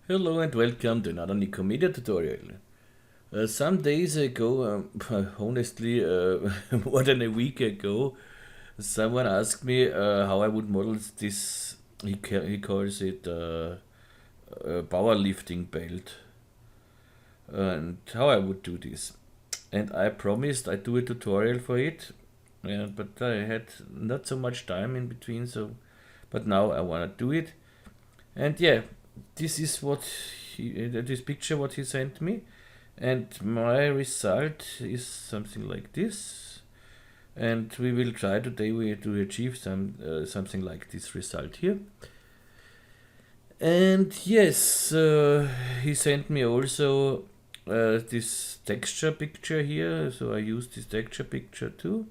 Hello and welcome to another Nikomedia tutorial. Some days ago, honestly, more than a week ago, someone asked me how I would model this. He calls it a powerlifting belt, and how I would do this. And I promised I'd do a tutorial for it, but I had not so much time in between. But now I wanna do it. And yeah, this is this picture what he sent me, and my result is something like this. And we will try today to achieve something like this result here. And yes, he sent me also this texture picture here, so I used this texture picture too.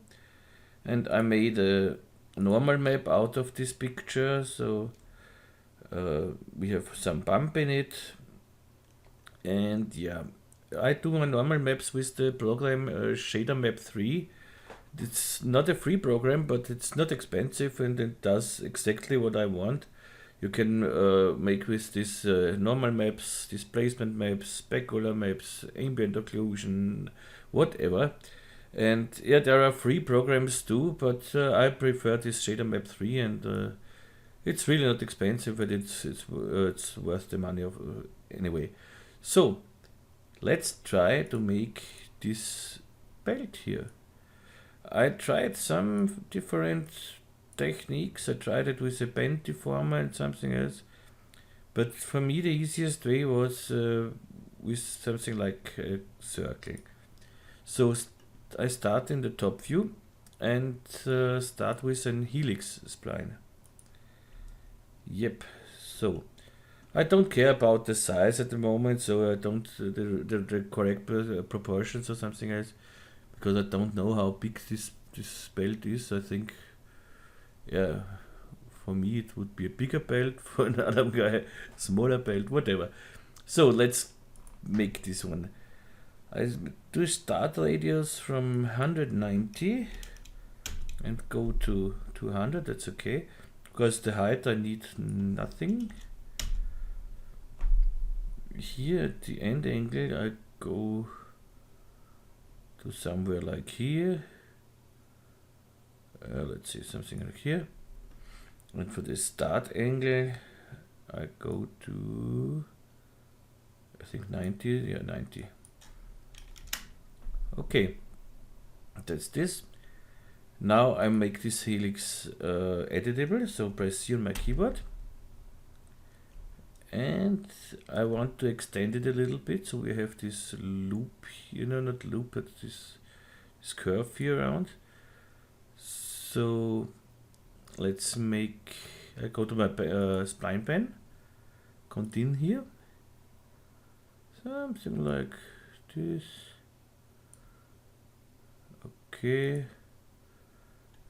And I made a normal map out of this picture, so we have some bump in it. And yeah, I do my normal maps with the program Shader Map 3. It's not a free program, but it's not expensive and it does exactly what I want. You can make with this normal maps, displacement maps, specular maps, ambient occlusion, whatever. And yeah, there are free programs too, but I prefer this Shader Map 3, and it's really not expensive, but it's worth the money of anyway. So let's try to make this belt here. I tried some different techniques. I tried it with a bend deformer and something else, but for me the easiest way was with something like a circle. So I start in the top view and start with an helix spline. Yep, so I don't care about the size at the moment, so I don't the correct proportions or something else, because I don't know how big this belt is. I think, yeah, for me it would be a bigger belt, for another guy smaller belt, whatever. So let's make this one. I do start radius from 190 and go to 200. That's okay, because the height I need nothing. Here at the end angle I go to somewhere like here. Let's see, something like here. And for the start angle I go to, I think 90. Yeah, 90. Okay, that's this. Now I make this helix editable, so press C on my keyboard. And I want to extend it a little bit, so we have this loop, not loop, but this curve here around. So let's make, I go to my spline pen, continue here, something like this. Okay,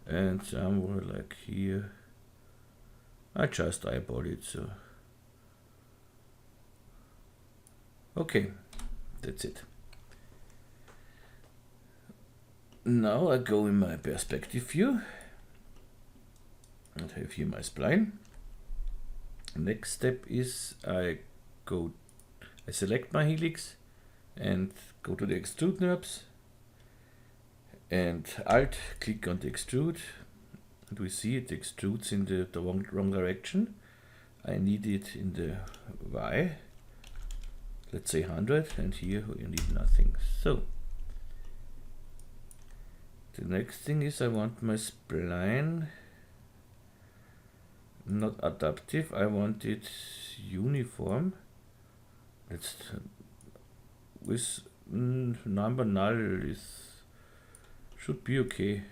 and somewhere like here. I just eyeball it, so okay, that's it. Now I go in my perspective view and have here my spline. Next step is I select my helix and go to the extrude knobs and Alt click on the extrude, and we see it extrudes in the wrong direction. I need it in the Y, let's say 100, and here we need nothing. So the next thing is I want my spline not adaptive, I want it uniform. Let's with number null should be okay,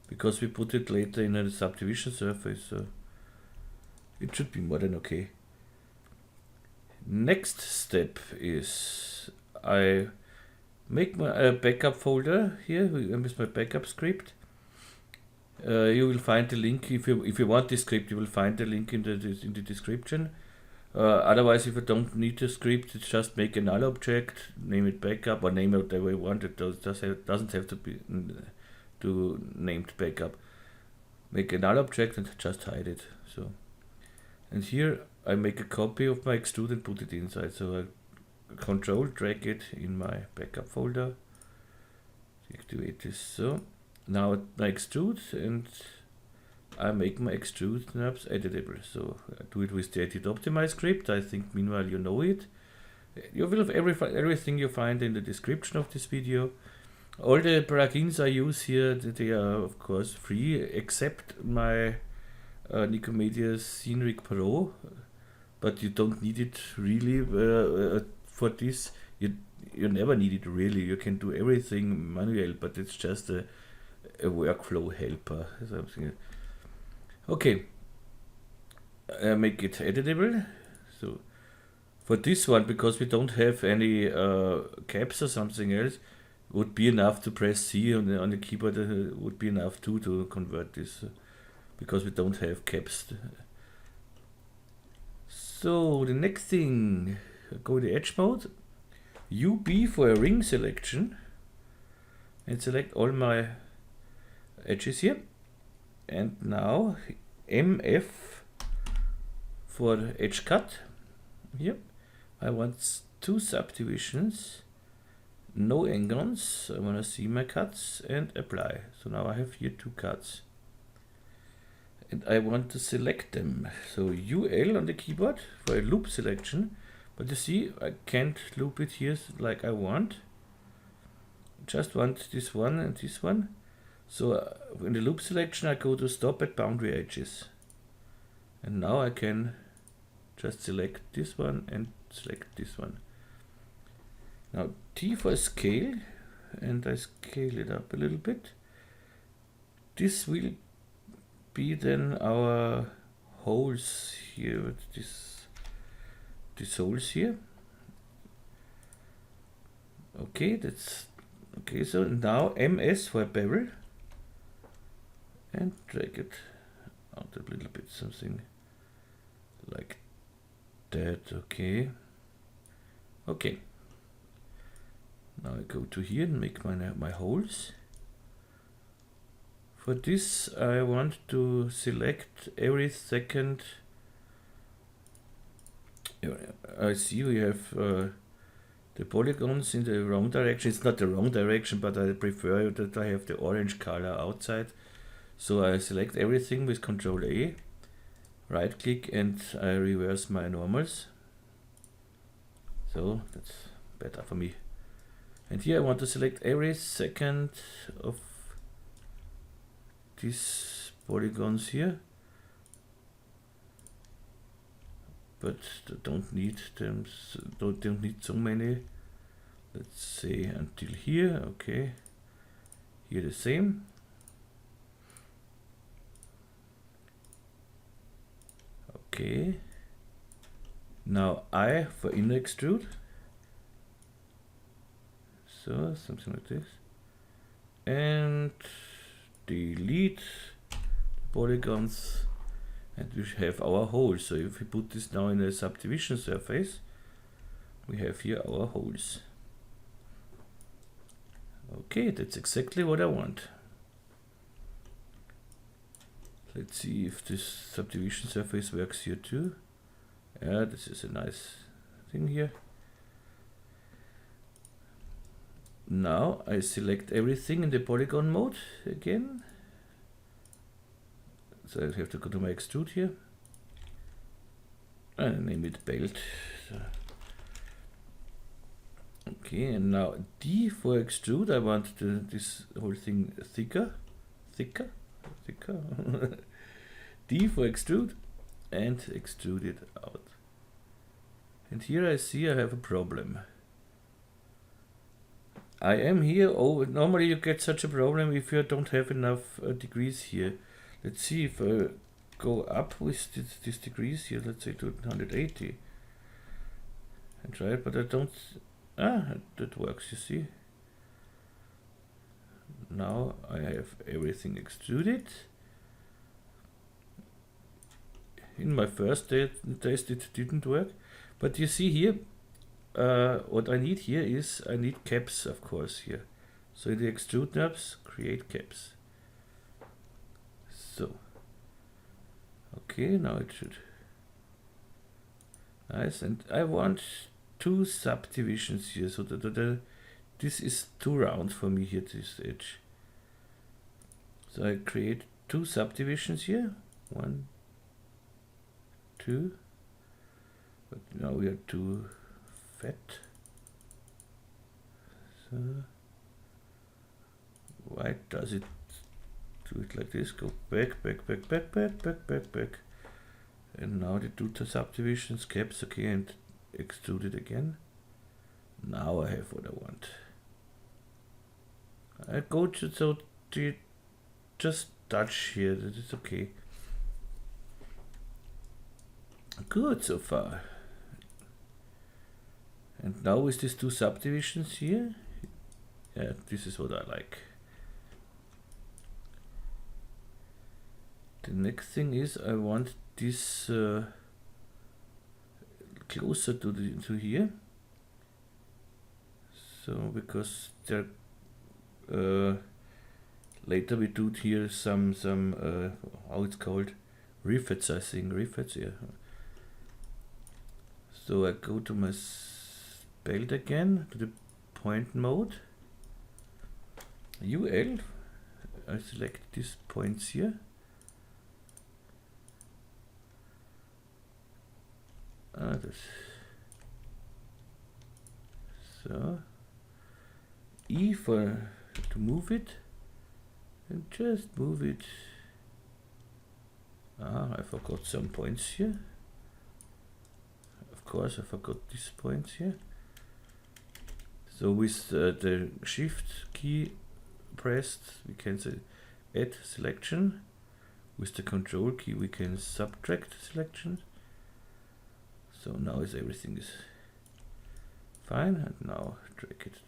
because we put it later in a subdivision surface, so it should be more than okay. Next step is I make my backup folder here with my backup script. You will find the link, if you want this script, you will find the link in the description. Otherwise, if you don't need the script, it's just make a null object, name it backup, or name it whatever you want. It doesn't have to be named backup. Make a null object and just hide it. So, and here I make a copy of my extrude and put it inside. So I control drag it in my backup folder. Activate this. So now my extrude, and I make my extrude knobs editable. So I do it with the edit optimize script. I think meanwhile you know it. You will have everything you find in the description of this video. All the plugins I use here, they are of course free, except my Nikomedias Scene Rig Pro, but you don't need it really for this. You never need it really. You can do everything manual, but it's just a workflow helper. Something. Okay, make it editable. So for this one, because we don't have any caps or something else, would be enough to press C on the keyboard. Would be enough to convert this, because we don't have caps. So the next thing, go to edge mode, UB for a ring selection, and select all my edges here. And now MF for the edge cut. Here I want 2 subdivisions, no angles. I want to see my cuts and apply. So now I have here 2 cuts, and I want to select them. So UL on the keyboard for a loop selection, but you see I can't loop it here like I want. Just want this one and this one. So in the loop selection I go to stop at boundary edges, and now I can just select this one and select this one. Now T for scale, and I scale it up a little bit. This will be then our holes here with these holes here. Okay, that's okay. So now MS for a bevel, and drag it out a little bit, something like that. Okay. Okay. Now I go to here and make my holes. For this I want to select every second. I see we have the polygons in the wrong direction. It's not the wrong direction, but I prefer that I have the orange color outside. So I select everything with Ctrl A, right click, and I reverse my normals. So that's better for me. And here I want to select every second of these polygons here, but don't need them. Don't need so many. Let's say until here. Okay, here the same. Okay. Now I for inner extrude. So something like this, and delete polygons, and we have our holes. So if we put this now in a subdivision surface, we have here our holes. Okay, that's exactly what I want. Let's see if this subdivision surface works here too. Yeah, this is a nice thing here. Now I select everything in the polygon mode again. So I have to go to my extrude here and name it belt. So. Okay, and now D for extrude. I want this whole thing thicker. D for extrude, and extrude it out. And here I see I have a problem. I am here. Oh, normally you get such a problem if you don't have enough degrees here. Let's see if I go up with these degrees here. Let's say to 180 and try it, but I don't. That works. You see. Now I have everything extruded. In my first test it didn't work, but you see here. What I need here is I need caps, of course, here. So in the extrude knobs, create caps. So okay, now it should Nice, and I want 2 subdivisions here, so that this is too round for me here, this edge. So I create 2 subdivisions here, 1, 2, but now we are too fat. So why does it do it like this? Go back, back, back, back, back, back, back, back. And now the 2 subdivisions, caps, okay, and extrude it again. Now I have what I want. I go to, so to just touch here, that is okay. Good so far. And now with these 2 subdivisions here, yeah, this is what I like. The next thing is I want this closer to here. So because there later we do here some how it's called, rivets, I think, rivets, yeah. So I go to my belt again, to the point mode, UL, I select these points here. So E for to move it, and just move it. I forgot some points here. Of course I forgot these points here. So with the shift key pressed, we can say add selection. With the control key we can subtract selection. So now everything is fine, and now drag it.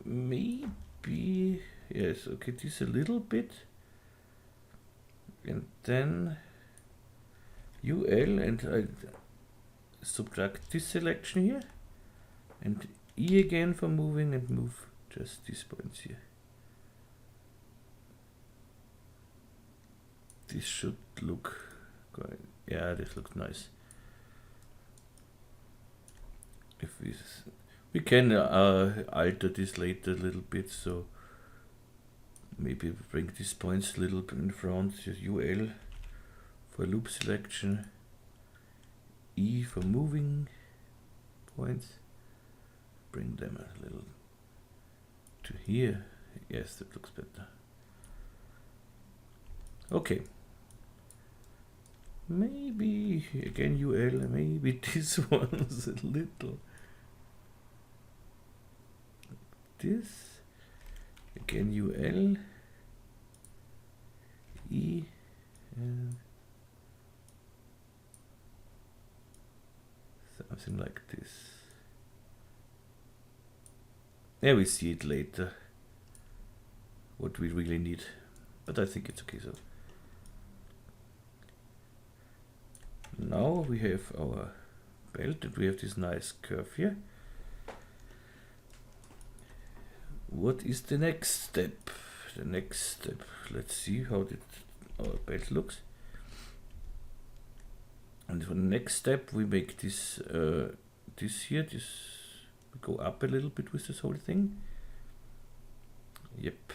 Maybe, yes, okay, this a little bit. And then UL, and I subtract this selection here. And E again for moving, and move just these points here. This should look good. Yeah, this looks nice. If we can alter this later a little bit, so maybe bring these points a little bit in front. UL for loop selection, E for moving points. Bring them a little to here. Yes, that looks better. Okay. Maybe again UL, maybe this one's a little. This again UL, E, and something like this. Yeah, we see it later, what we really need, but I think it's okay. So now we have our belt, and we have this nice curve here. What is the next step? The next step, let's see how our belt looks. And for the next step we make this we go up a little bit with this whole thing. Yep,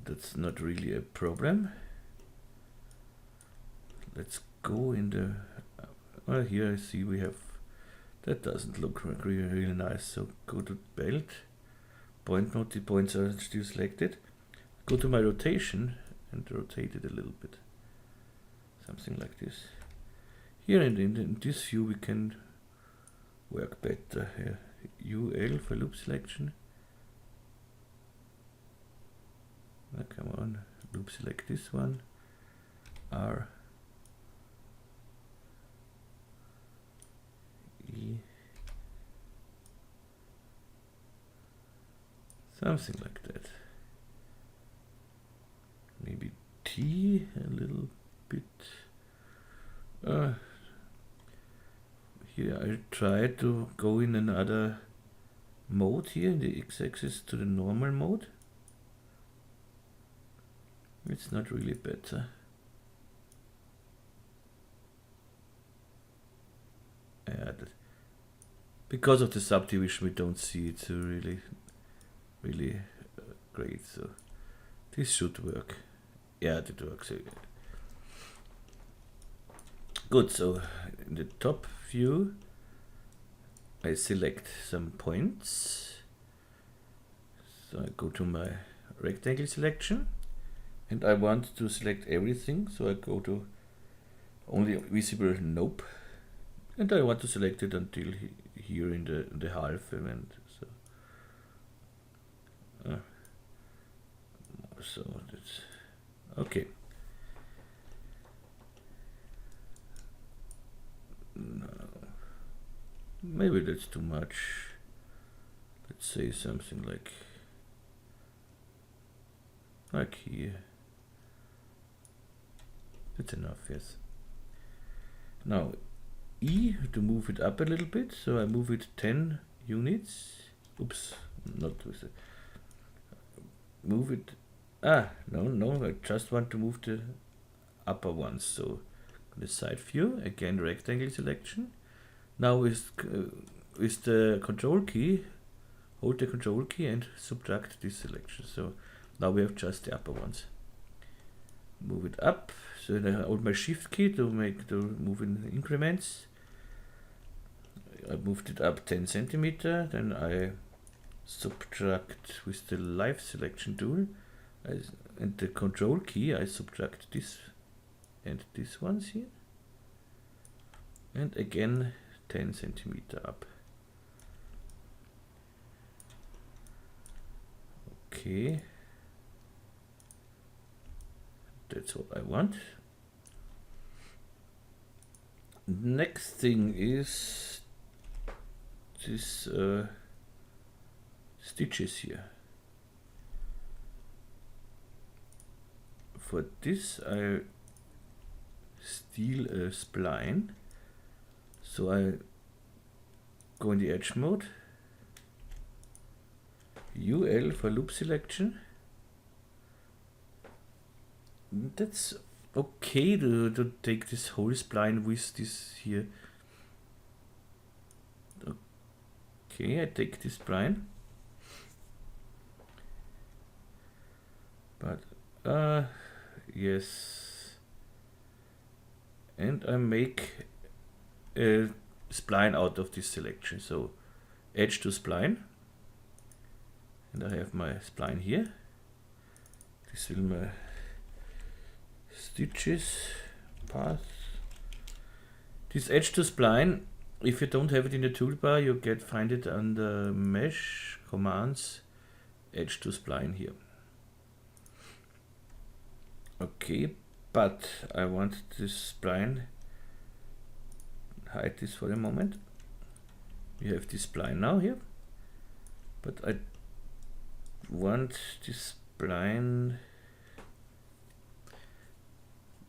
that's not really a problem. Let's go in the here I see we have, that doesn't look really nice. So go to belt, point mode, the points are still selected. Go to my rotation and rotate it a little bit, something like this. Here in this view we can work better here. UL for loop selection. Come on, loop select this one. R, E, something like that. Maybe T a little bit. Here I try to go in another mode here in the x-axis to the normal mode. It's not really better. Yeah, because of the subdivision, we don't see it so really great. So this should work. Yeah, it works. Good. So in the top view, I select some points. So I go to my rectangle selection, and I want to select everything. So I go to only visible nope, and I want to select it until here in the half event. So that's okay. No, maybe that's too much. Let's say something like here. That's enough, yes. Now E to move it up a little bit, so I move it 10 units. Oops, not with it. Move it. No, I just want to move the upper ones. So the side view, again rectangle selection. Now with the control key, hold the control key and subtract this selection. So now we have just the upper ones. Move it up. So then I hold my shift key to move in increments. I moved it up 10 centimeter. Then I subtract with the live selection tool. And the control key, I subtract this and this ones here. And again 10 centimeter up. Okay. That's what I want. Next thing is this stitches here. For this I steal a spline, so I go in the edge mode, UL for loop selection. That's okay to take this whole spline with this here. Okay, I take this spline, but yes, and I make a spline out of this selection. So edge to spline, and I have my spline here. This will my stitches path. This edge to spline, if you don't have it in the toolbar, you find it under mesh commands, edge to spline here. Okay, but I want this spline, hide this for a moment. We have this spline now here, but I want this spline,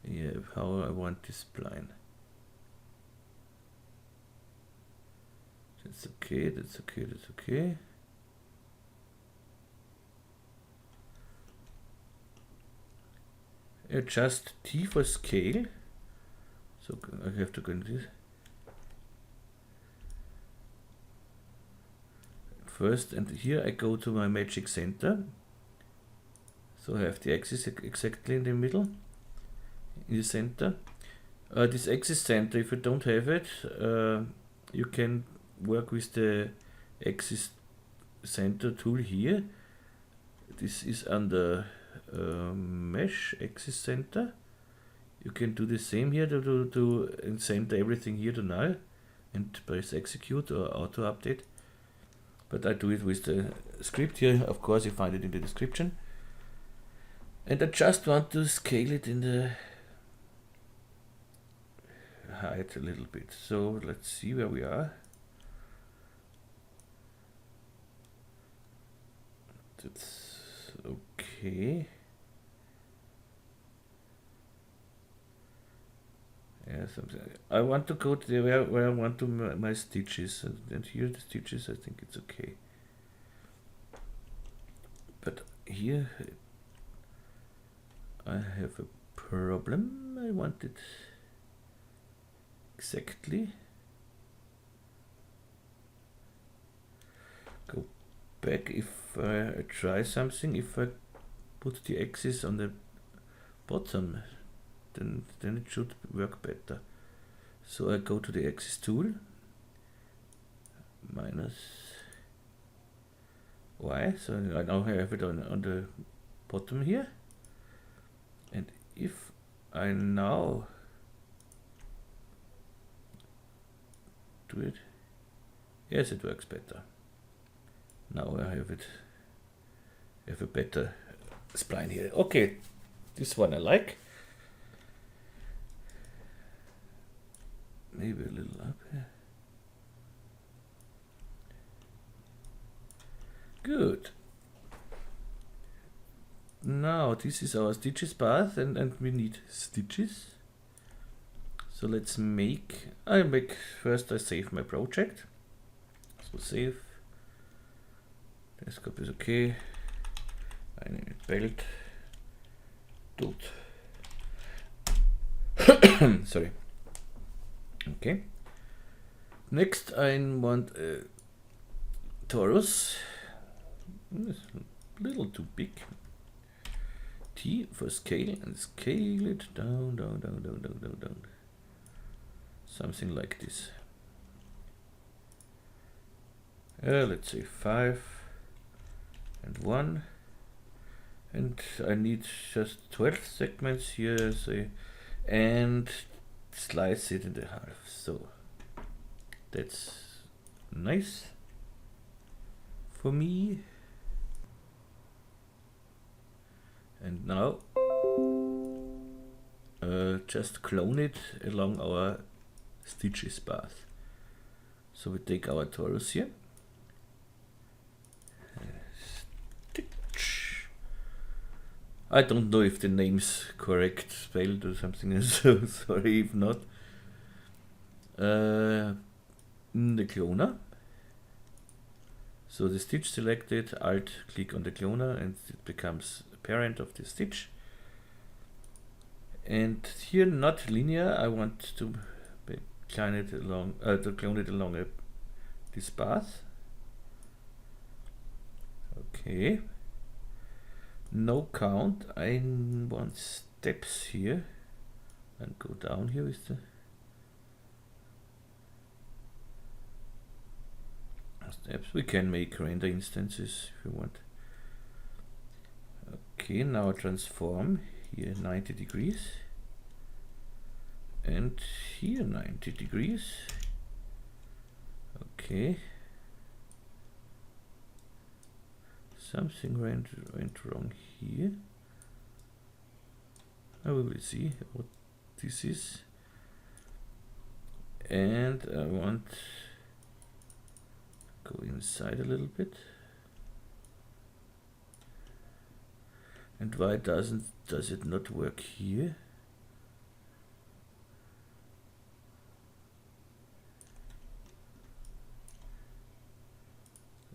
yeah, how I want this spline. That's okay, that's okay, that's okay. Adjust T for scale. So I have to go into this. First, and here I go to my magic center. So I have the axis exactly in the middle, in the center. This axis center, if you don't have it, you can work with the axis center tool here. This is under mesh axis center. You can do the same here to center everything here to null and press execute or auto update. But I do it with the script here. Of course, you find it in the description. And I just want to scale it in the height a little bit. So let's see where we are. That's okay. Yeah, something. I want to go to where I want to my stitches, and here the stitches. I think it's okay. But here I I have a problem. I want it exactly. Go back. If I try something, if I put the axis on the bottom, then it should work better. So I go to the axis tool, minus Y, so I now have it on the bottom here. And if I now do it, yes, it works better. Now I have a better spline here. Okay, this one I like. Maybe a little up here. Good. Now this is our stitches path, and we need stitches. So let's first I save my project. So save. Desktop is okay. Eine Belt. Sorry. Okay. Next I want a torus. It's a little too big. T for scale, and scale it down. Something like this. Let's say 5 and 1. And I need just 12 segments here, say, and slice it in half. So that's nice for me. And now just clone it along our stitches path. So we take our torus here. Stitch. I don't know if the name's correct spelled or something, so sorry if not. The cloner. So the stitch selected, Alt click on the cloner, and it becomes a parent of the stitch. And here not linear, I want to clone it along this path. Okay. No count, I want steps here, and go down here with the steps. We can make render instances if you want. Okay, now transform here 90 degrees and here 90 degrees. Okay, something went wrong here. Now we will see what this is. And I want go inside a little bit. And why does it not work here?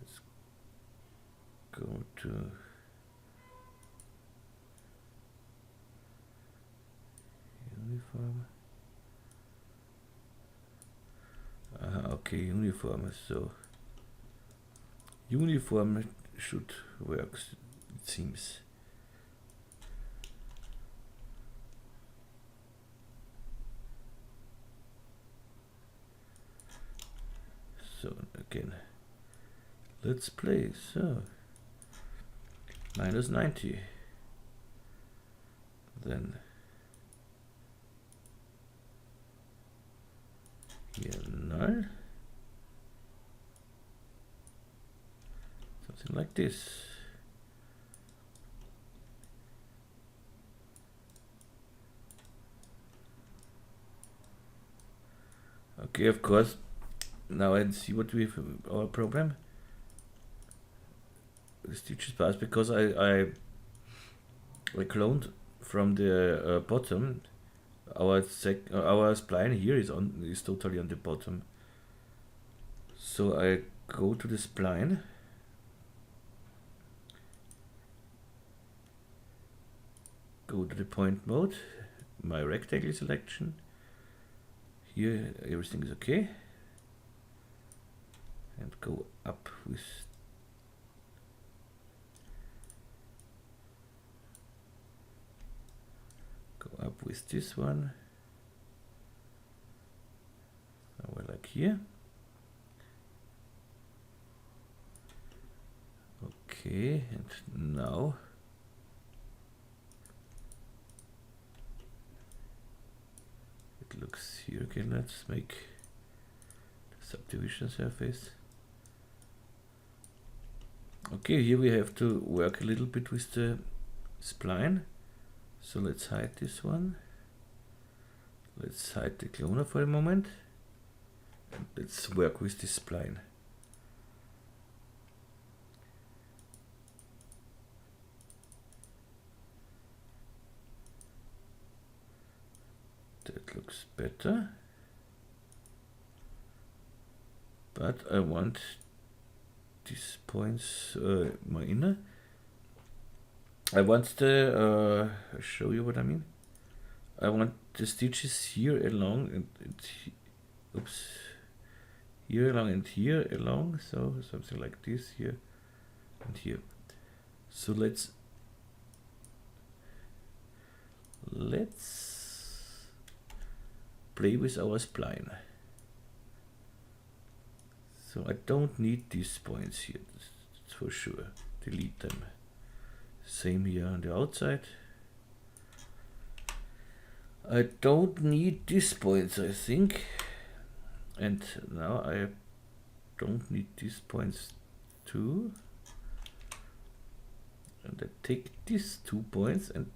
Let's go to uniform. Okay, uniform. So uniform should work, it seems. So again, let's play. So minus 90. Then here null. Something like this. Okay, of course. Now I see what we have our problem. The stitches pass, because I cloned from the bottom. Our spline here is totally on the bottom. So I go to the spline. go to the point mode, my rectangle selection. Here everything is okay. And go up with this one. Somewhere like here. Okay, and now it looks here again. Let's make the subdivision surface. Okay, here we have to work a little bit with the spline. So let's hide this one. Let's hide the cloner for a moment. And let's work with this spline. That looks better. But I want these points, my inner. I want the, I'll show you what I mean. I want the stitches here along and oops, here along and here along, so something like this here and here. So let's play with our spline. So I don't need these points here, that's for sure. Delete them. Same here on the outside. I don't need these points, I think. And now I don't need these points too. And I take these 2 points and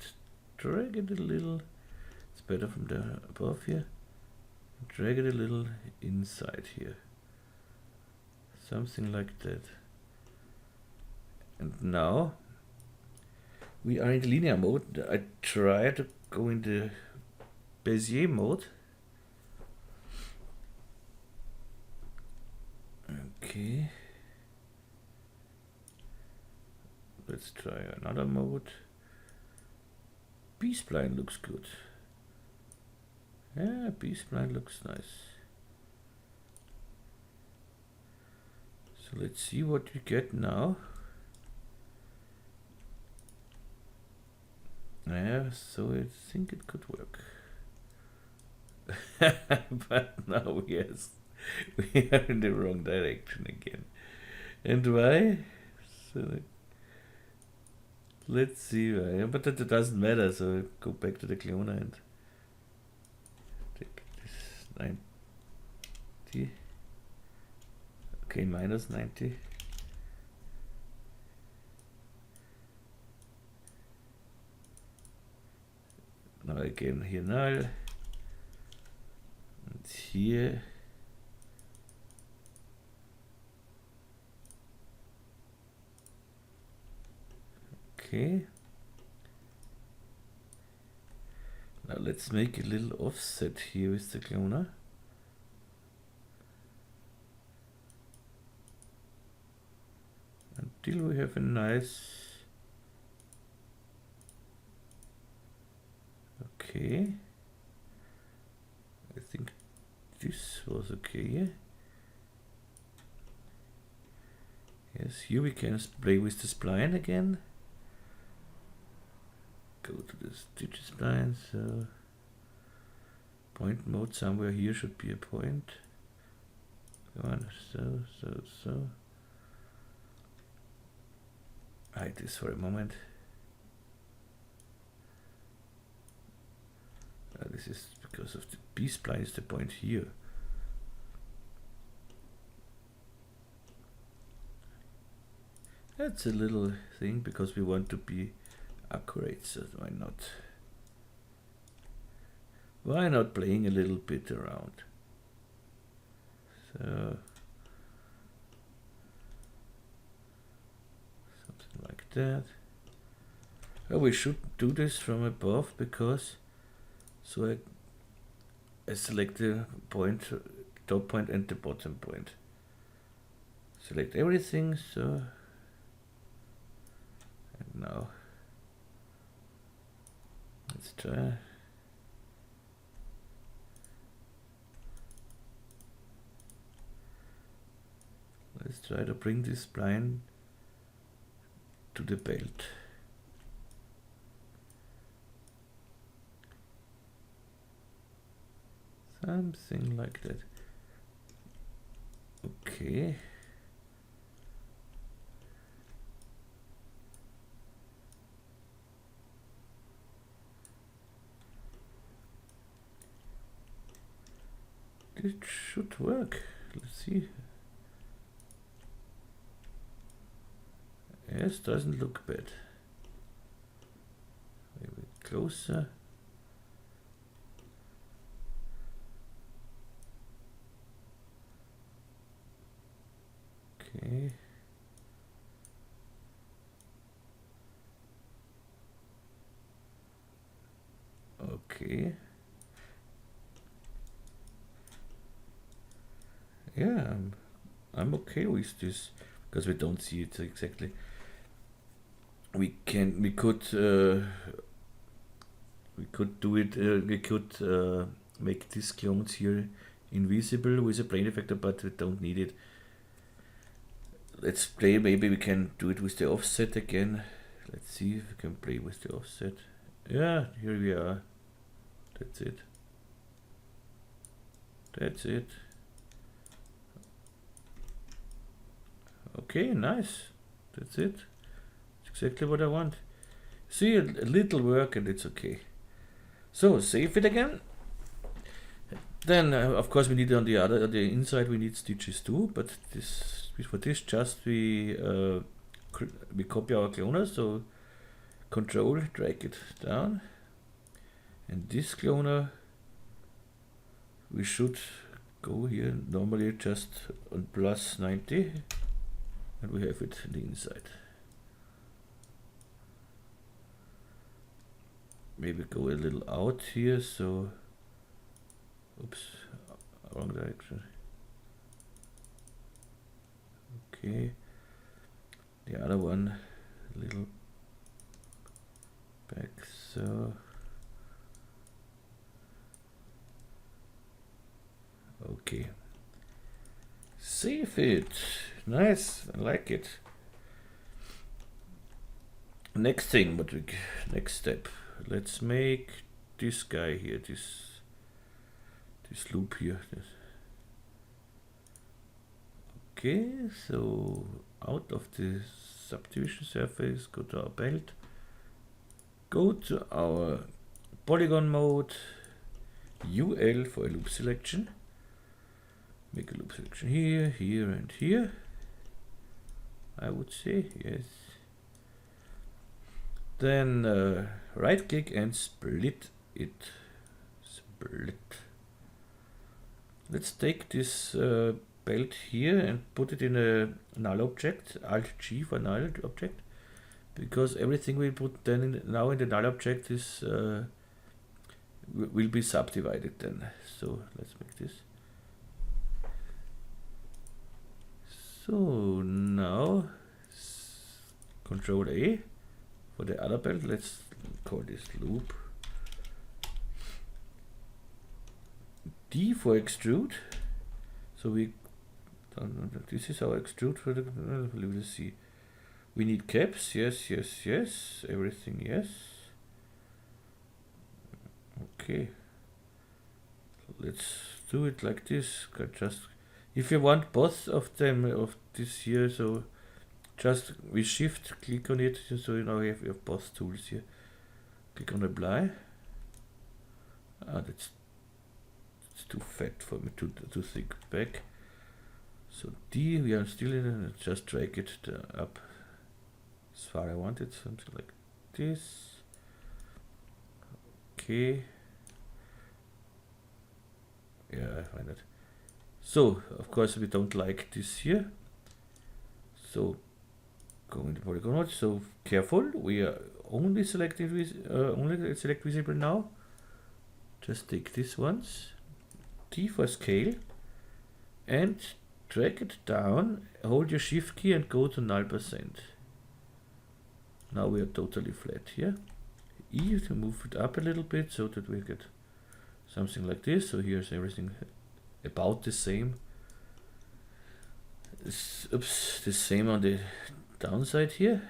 drag it a little. It's better from the above here. Drag it a little inside here. Something like that. And now we are in the linear mode. I try to go in the Bezier mode. Okay. Let's try another mode. B-spline looks good. Yeah, B-spline looks nice. So let's see what we get now. Yeah, so I think it could work. But now, yes, we are in the wrong direction again. And why? So let's see why. But that doesn't matter, so I go back to the cloner and take this 90. Okay, minus 90. Now again here null. And here. Okay. Now let's make a little offset here with the cloner. Until we have a nice. Okay. I think this was okay. Yes, here we can play with the spline again. Go to the stitch spline, so point mode somewhere here should be a point. Go on, so. Hide this for a moment. This is because of the B-spline is the point here. That's a little thing because we want to be accurate, so why not? Why not playing a little bit around? So something like that. Oh, we should do this from above because so I select the point, top point and the bottom point. Select everything, so and now Let's try. Let's try to bring this spline to the belt. Something like that. Okay. It should work. Let's see. Yes, doesn't look bad. Maybe closer. Okay. Okay. Yeah, I'm okay with this because we don't see it exactly. We could do it. We could make these clones here invisible with a plane effector, but we don't need it. Let's play. Maybe we can do it with the offset again. Let's see if we can play with the offset. Yeah, here we are. That's it. That's it. Okay, nice. That's it. It's exactly what I want. See, a little work and it's okay. So save it again. Then of course we need on the inside we need stitches too, but for this just we copy our cloner, so control, drag it down, and this cloner we should go here normally just on plus 90, and we have it on the inside. Maybe go a little out here, so oops, wrong direction. Okay, the other one a little back, so okay, save it. Nice, I like it. Next thing, next step, let's make this guy here, this loop here. Okay, so out of the subdivision surface, go to our belt, go to our polygon mode, UL for a loop selection, make a loop selection here, here and here, I would say, yes. Then right click and split it. Split. Let's take this belt here and put it in a null object, Alt G for null object, because everything we put then now in the null object is will be subdivided then. So let's make this. So now Control A for the other belt. Let's call this loop. D for extrude. So this is our extrude for the, we will see. We need caps, yes, yes, yes, everything, yes. Okay. Let's do it like this. Just, if you want both of them of this here, so just we shift click on it, so you know we have both tools here. Click on apply. That's too fat for me, too thick back. So D, we are still in it, just drag it up as far I want it, something like this. Okay. Yeah, I find it. So of course we don't like this here. So go into polygon mode. So careful, we are only selecting only select visible now. Just take this once. T for scale and drag it down, hold your shift key and go to 0%. Now we are totally flat here. E to move it up a little bit so that we get something like this. So here's everything about the same. Oops, the same on the downside here.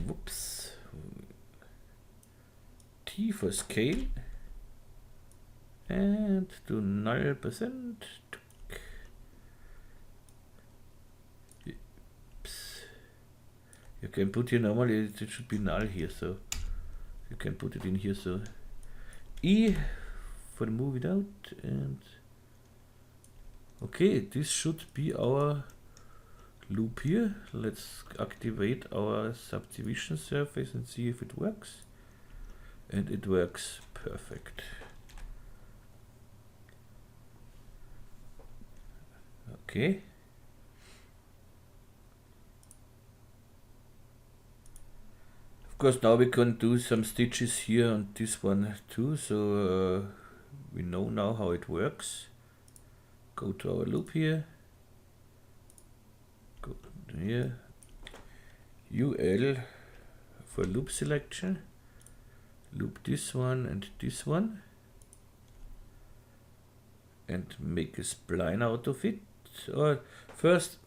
Whoops. T for scale. And to 0%. You can put here normally, it should be null here, so you can put it in here. So E for the move it out, and okay, this should be our loop here. Let's activate our subdivision surface and see if it works. And it works perfect. Okay. Of course, now we can do some stitches here on this one too, so we know now how it works. Go to our loop here, go here, UL for loop selection, loop this one and this one, and make a spline out of it. Or first,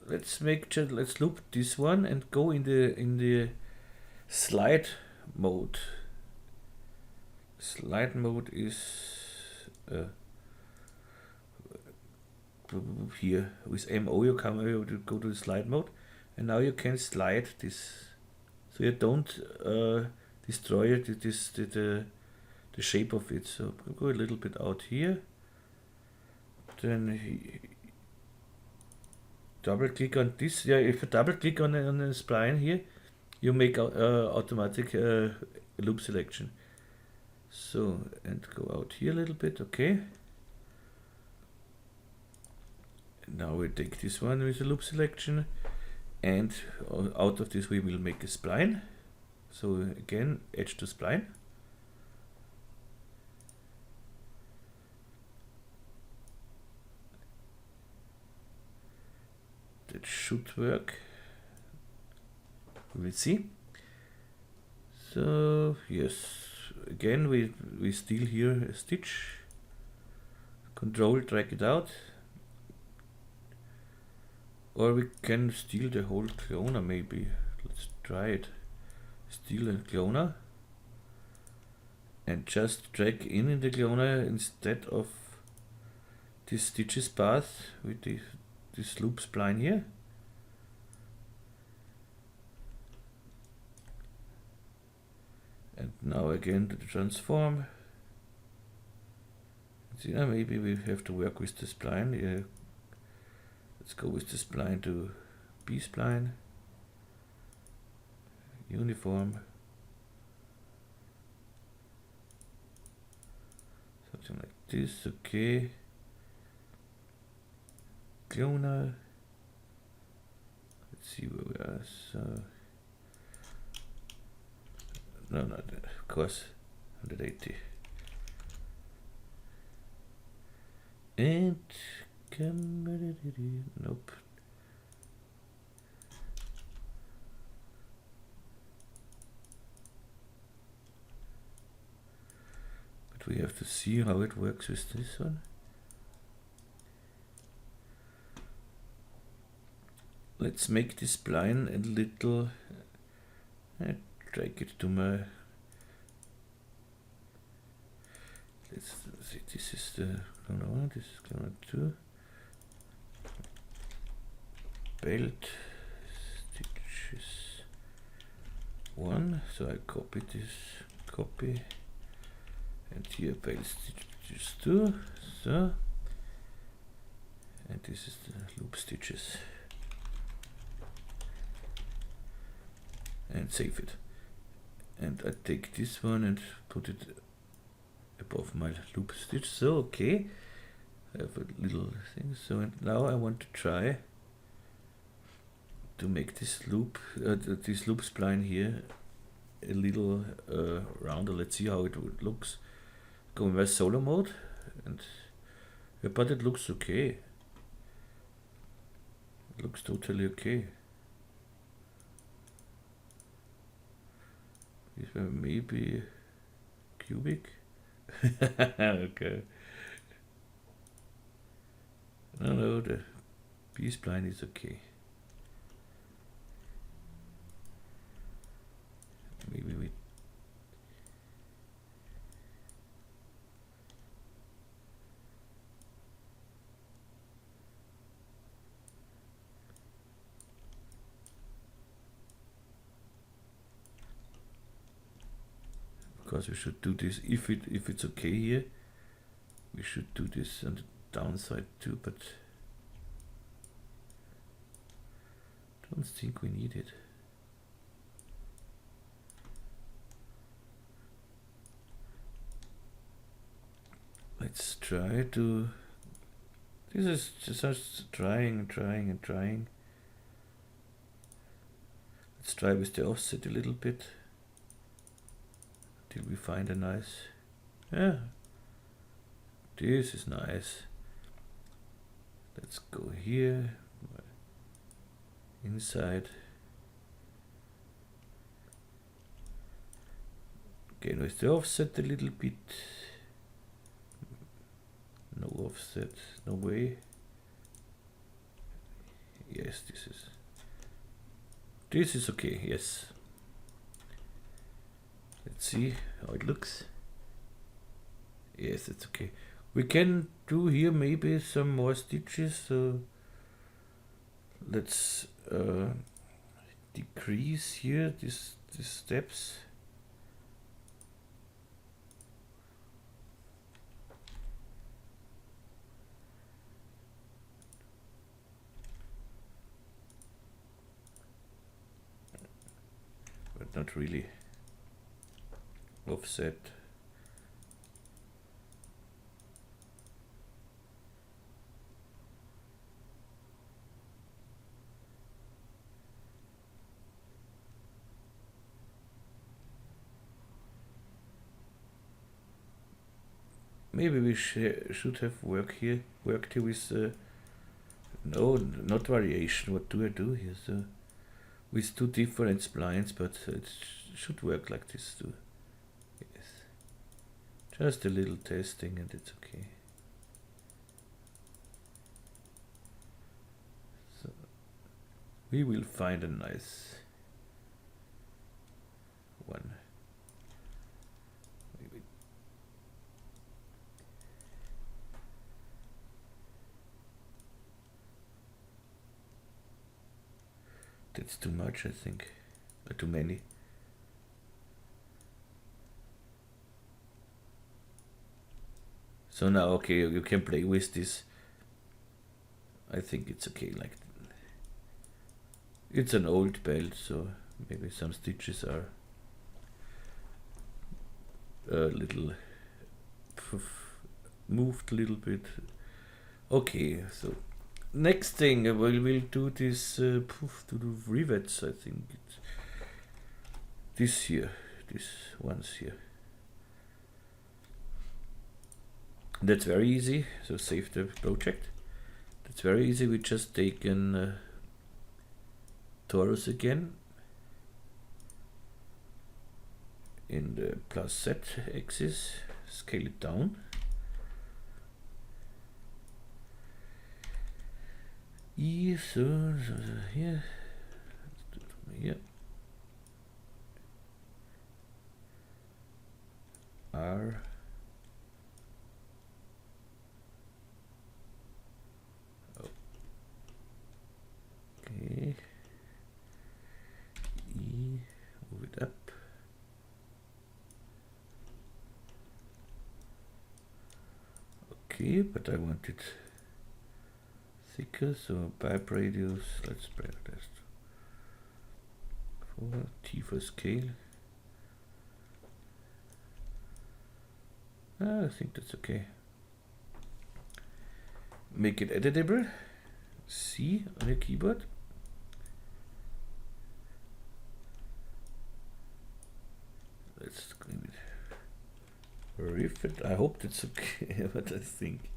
let's loop this one and go in the slide mode. Slide mode is here with MO. You go to the slide mode, and now you can slide this, so you don't destroy the shape of it. So go a little bit out here, then double click on this. Yeah, if you double click on the spline here, you make automatic loop selection. So, and go out here a little bit. Okay. Now we take this one with the loop selection, and out of this we will make a spline. So again, edge to spline. That should work. We will see. So yes, again we steal here a stitch. Control, drag it out. Or we can steal the whole cloner maybe. Let's try it. Steal a cloner and just drag in the cloner instead of this stitches path with this loop spline here. And now again the transform. See, maybe we have to work with the spline. Yeah. Let's go with the spline to B spline, uniform, something like this. Okay, cloner. Let's see where we are. So no, of course 180, and nope. But we have to see how it works with this one. Let's make this spline a little. Drag it to my. Let's see. This is the cloner 1. This is cloner 2. Belt stitches 1, so I copy this, and here belt stitches 2, so, and this is the loop stitches, and save it. And I take this one and put it above my loop stitch. So okay, I have a little thing. So and now I want to try to make this loop spline here a little rounder. Let's see how it looks. Go in my solo mode, and but it looks okay. It looks totally okay. This one maybe cubic. Okay. No, the B-spline is okay. Maybe we because we should do this if it's okay here. We should do this on the downside too, but don't think we need it. Let's try to. This is just trying. Let's try with the offset a little bit till we find a nice. Yeah, this is nice. Let's go here, inside. Again with the offset a little bit. No offset, no way. Yes, this is okay, yes. Let's see how it looks. Yes, it's okay. We can do here maybe some more stitches, so let's decrease here these steps. But not really offset. Maybe we should have worked here with no, not variation. What do I do here? So with two different splines, but it should work like this too. Yes, just a little testing and it's okay. So we will find a nice one. Maybe. That's too much, I think, or too many. So now, okay, you can play with this. I think it's okay. Like, it's an old belt, so maybe some stitches are a little moved a little bit. Okay, so next thing we'll do this to do rivets. I think it's this ones here. That's very easy. So save the project. That's very easy. We just take an torus again in the plus Z axis, scale it down. So here, let's do it from here. R. Okay. E, move it up. Okay, but I want it thicker, so pipe radius, let's spread test. For T for scale. I think that's okay. Make it editable. C on your keyboard. Let's riff it. I hope that's okay, but I think.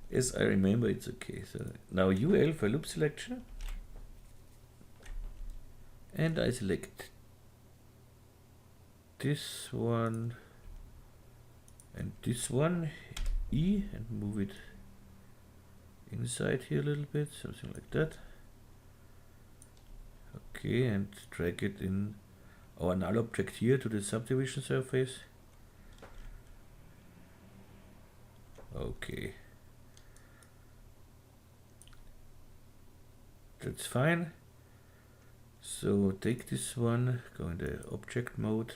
Yes, I remember it's okay. So now UL for loop selection. And I select this one and this one, E, and move it inside here a little bit, something like that. Okay, and drag it in our null object here to the subdivision surface. Okay, that's fine. So take this one, go in the object mode,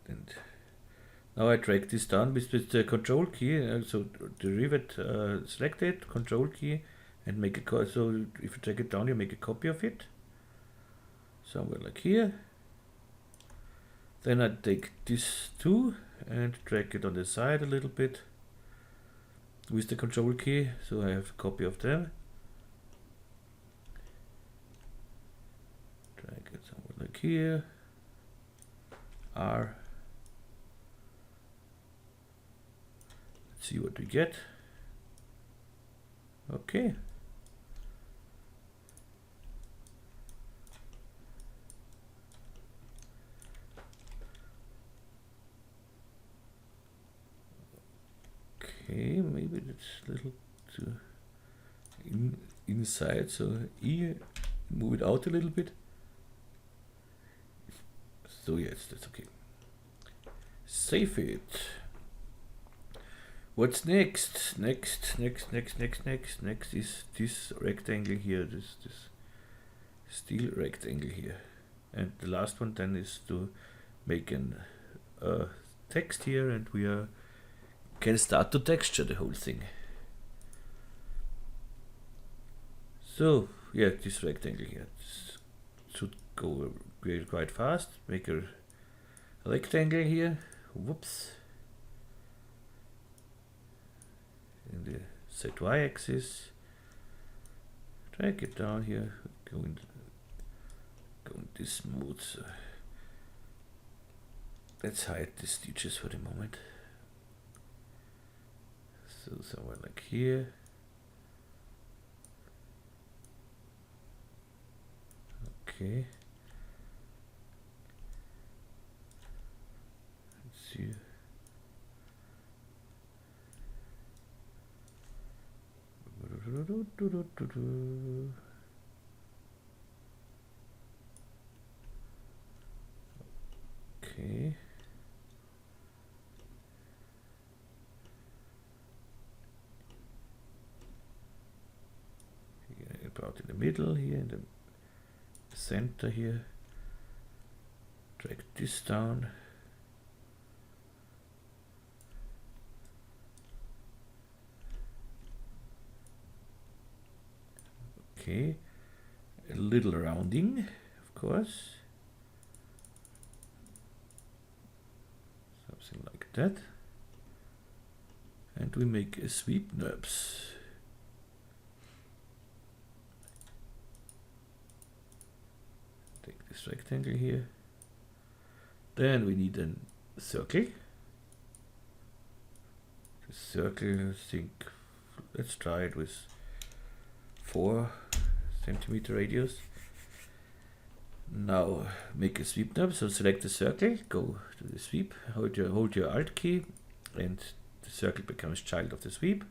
and now I drag this down with the control key. So the rivet selected, control key, and make a so if you drag it down, you make a copy of it somewhere like here. Then I take this two and drag it on the side a little bit with the control key, so I have a copy of them. Drag it somewhere like here, R. Let's see what we get. Okay. Okay, maybe that's a little too inside, so E, move it out a little bit. So yes, that's okay. Save it. What's next? Next is this rectangle here, this steel rectangle here. And the last one then is to make an text here, and we can start to texture the whole thing. So yeah, this rectangle here should go quite fast. Make a rectangle here. Whoops. In the ZY axis. Drag it down here. Go in this mode. So let's hide the stitches for the moment. So somewhere like here. Okay. Let's see. Okay. About in the middle here, in the center here. Drag this down. Okay, a little rounding, of course. Something like that. And we make a sweep NURBS. Take this rectangle here. Then we need a circle. The circle, I think, let's try it with 4 centimeter radius. Now make a sweep knob, so select the circle, go to the sweep, hold your Alt key, and the circle becomes child of the sweep.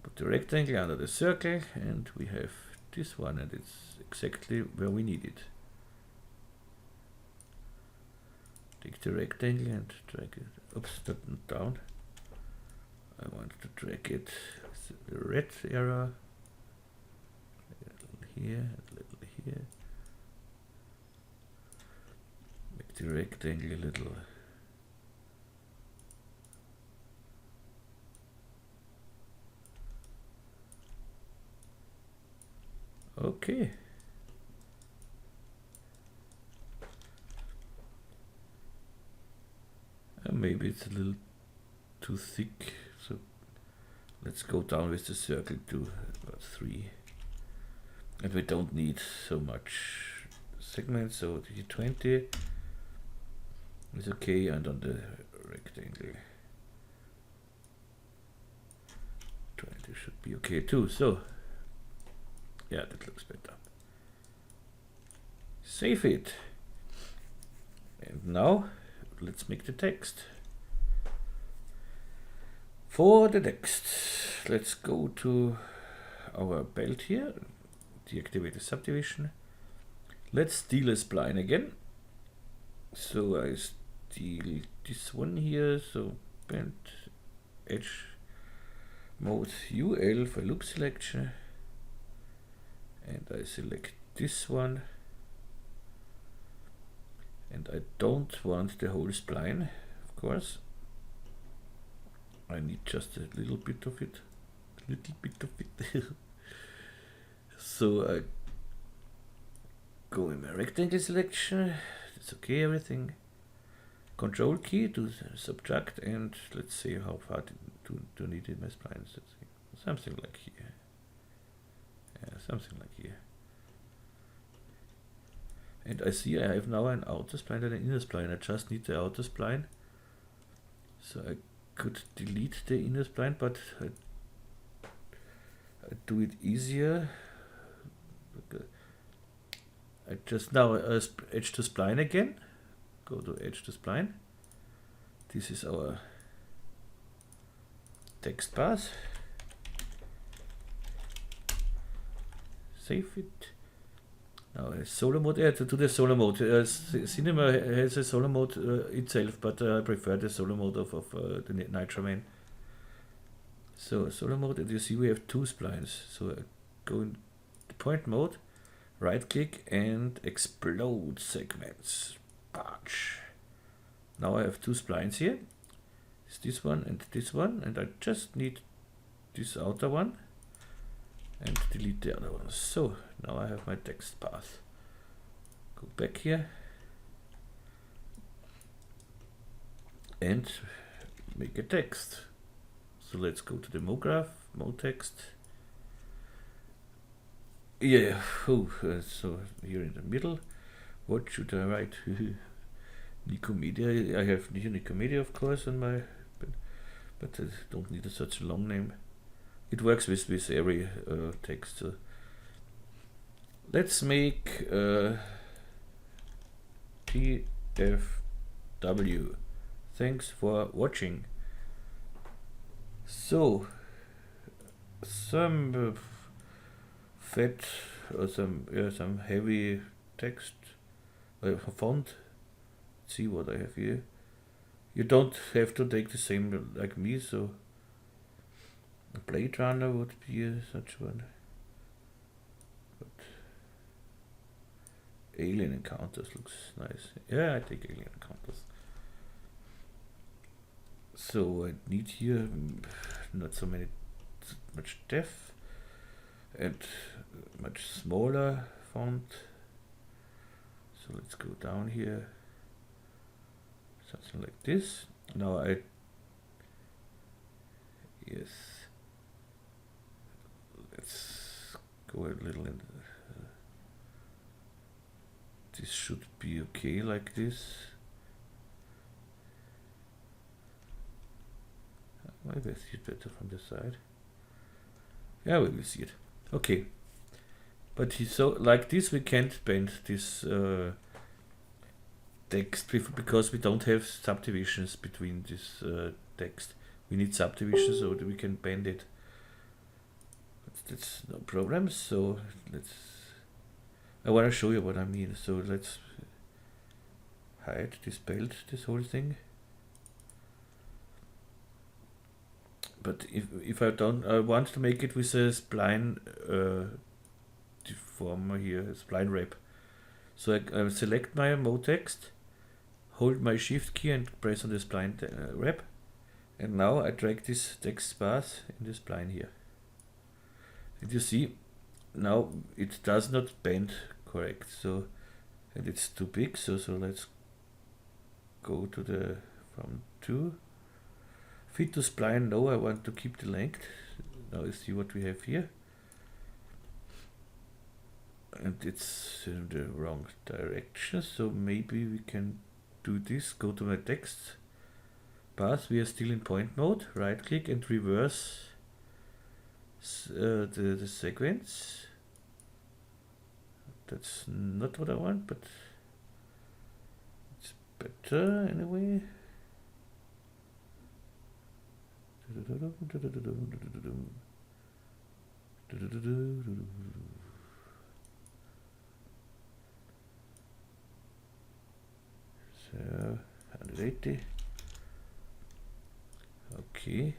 Put the rectangle under the circle, and we have this one, and it's exactly where we need it. Take the rectangle and drag it, oops, not down. I want to drag it with the red arrow. Here, a little here. Make the rectangle a little. Okay. And maybe it's a little too thick, so let's go down with the circle to about 3. And we don't need so much segments, so the 20 is okay, and on the rectangle 20 should be okay too. So yeah, that looks better. Save it. And now let's make the text. For the text, let's go to our belt here, deactivate the subdivision. Let's steal a spline again. So I steal this one here, so bend edge mode UL for loop selection, and I select this one, and I don't want the whole spline, of course. I need just a little bit of it, so I go in my rectangle selection. It's okay, everything. Control key to subtract, and let's see how far to need in my splines. Something like here. Yeah, something like here. And I see I have now an outer spline and an inner spline. I just need the outer spline. So I could delete the inner spline, but I do it easier. I just now edge to spline again. Go to edge to spline. This is our text path. Save it. Now solo mode. To the solo mode. Cinema has a solo mode itself, but I prefer the solo mode of the Nitroman. So solo mode, and you see we have two splines. So I go in the point mode, right click and explode segments. Batch. Now I have two splines here. It's this one, and I just need this outer one and delete the other ones. So now I have my text path. Go back here and make a text. So let's go to the MoGraph, MoText. Yeah, so here in the middle, what should I write? Nikomedia. I have Nikomedia, of course, on my, but I don't need such a long name. It works with every text. So let's make TFW. Thanks for watching. So some fat or some heavy text font. See what I have here. You don't have to take the same like me, so a Blade Runner would be such one. But Alien Encounters looks nice. Yeah, I take Alien Encounters. So I need here not so much depth and much smaller font. So let's go down here. Something like this. Now let's go a little in. This should be okay like this. Maybe I see it better from the side. Yeah, we will see it. Okay. But so like this we can't bend this text because we don't have subdivisions between this text. We need subdivisions so that we can bend it. But that's no problem. So I want to show you what I mean. So let's hide this belt, this whole thing. But if I want to make it with a spline deformer here, a spline wrap. So I select my mode text, hold my shift key and press on the spline wrap, and now I drag this text path in the spline here. And you see, now it does not bend correct. So, and it's too big. So let's go to the from 2. Fit to spline, no, I want to keep the length. Now you see what we have here. And it's in the wrong direction, so maybe we can do this. Go to my text path, we are still in point mode, right click and reverse the sequence. That's not what I want, but it's better anyway. So 180. Okay.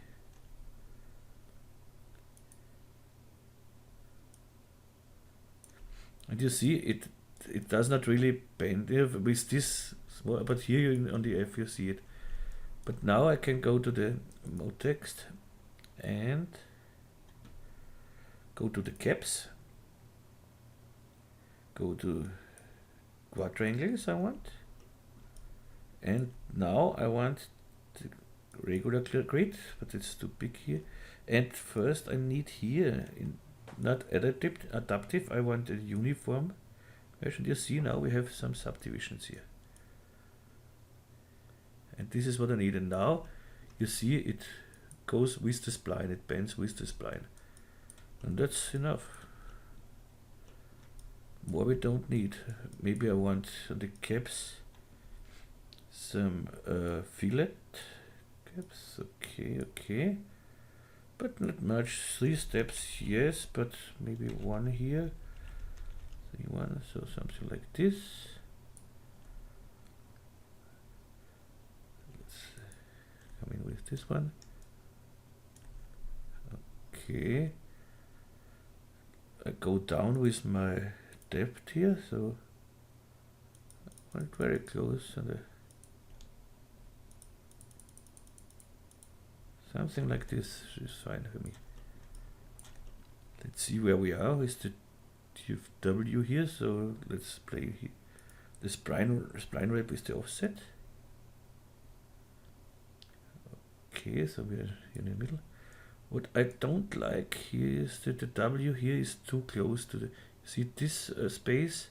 And you see it does not really bend with this, but here on the F you see it. But now I can go to the mode text and go to the caps, go to quadrangles I want, and now I want the regular grid, but it's too big here. And first I need here, not adaptive, I want a uniform version. You see now we have some subdivisions here. And this is what I need, and now you see it goes with the spline, it bends with the spline. And that's enough. More we don't need. Maybe I want on the caps some fillet caps. Okay. But not much. 3 steps, yes, but maybe 1 here. 3, 1, so something like this. Let's come in with this one. Okay. I go down with my depth here, so I want very close and something like this is fine for me. Let's see where we are with the W here, so let's play here. The spline wrap is the offset. Okay, so we're in the middle. What I don't like here is that the W here is too close to the, see this space,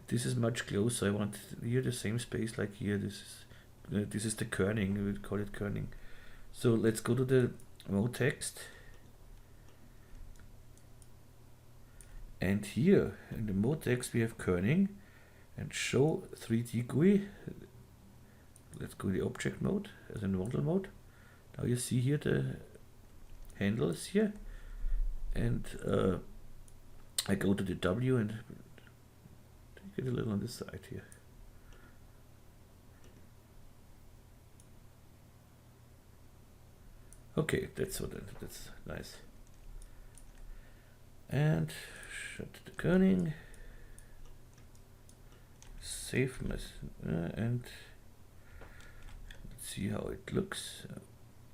this is much closer. I want here the same space like here. This is the kerning, we would call it kerning. So let's go to the mode text, and here in the mode text we have kerning and show 3D GUI. Let's go to the object mode as a model mode. Now you see here the handles here, and I go to the W and take it a little on this side here. Okay, that's nice. And shut the kerning, save my and let's see how it looks.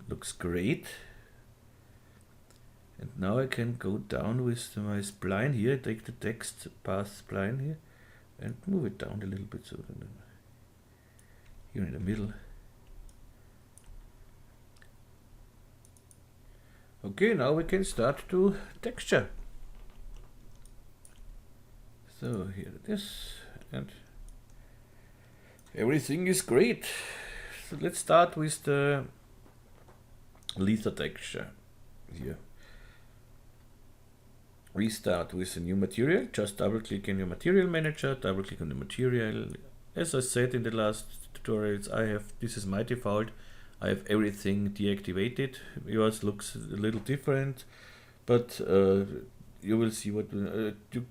Looks great. And now I can go down with my spline here, take the text path spline here and move it down a little bit, so here in the middle. Okay, now we can start to texture. So here it is, and everything is great. So let's start with the Lite texture here. We start with a new material. Just double click in your material manager, double click on the material. As I said in the last tutorials, this is my default. I have everything deactivated. Yours looks a little different, but you will see what do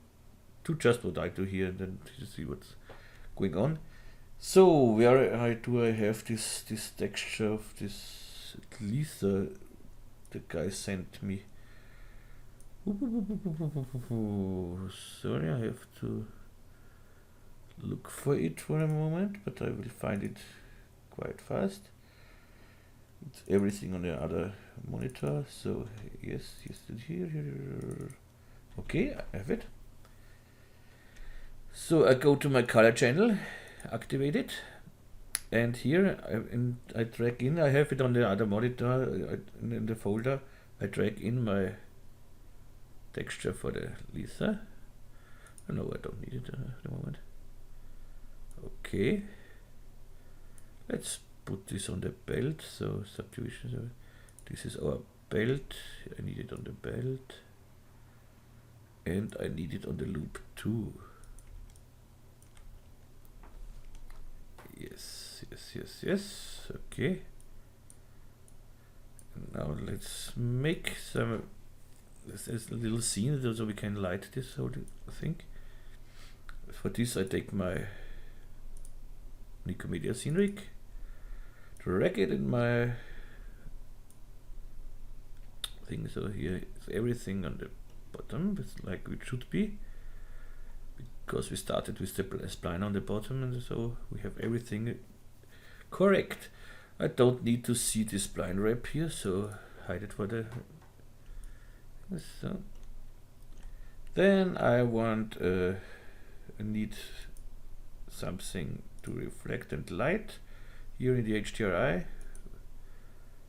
just what I do here, and then you see what's going on. So where do I have this texture of this Lite the guy sent me? Sorry, I have to look for it for a moment, but I will find it quite fast. It's everything on the other monitor, so yes, here. Okay, I have it. So I go to my color channel, activate it, and here I drag in, I have it on the other monitor, in the folder, I drag in my texture for the Lite. No, I don't need it at the moment. Okay, let's put this on the belt, so subdivision, so this is our belt, I need it on the belt, and I need it on the loop too. yes. Okay. Now let's make some. This is a little scene so we can light this whole thing. For this I take my Nikomedias Scene Rig, drag it in my thing, so here is everything on the bottom, it's like it should be, because we started with the spline on the bottom, and so we have everything correct. I don't need to see the spline wrap here, so hide it for the. So then I need something to reflect and light here in the HDRI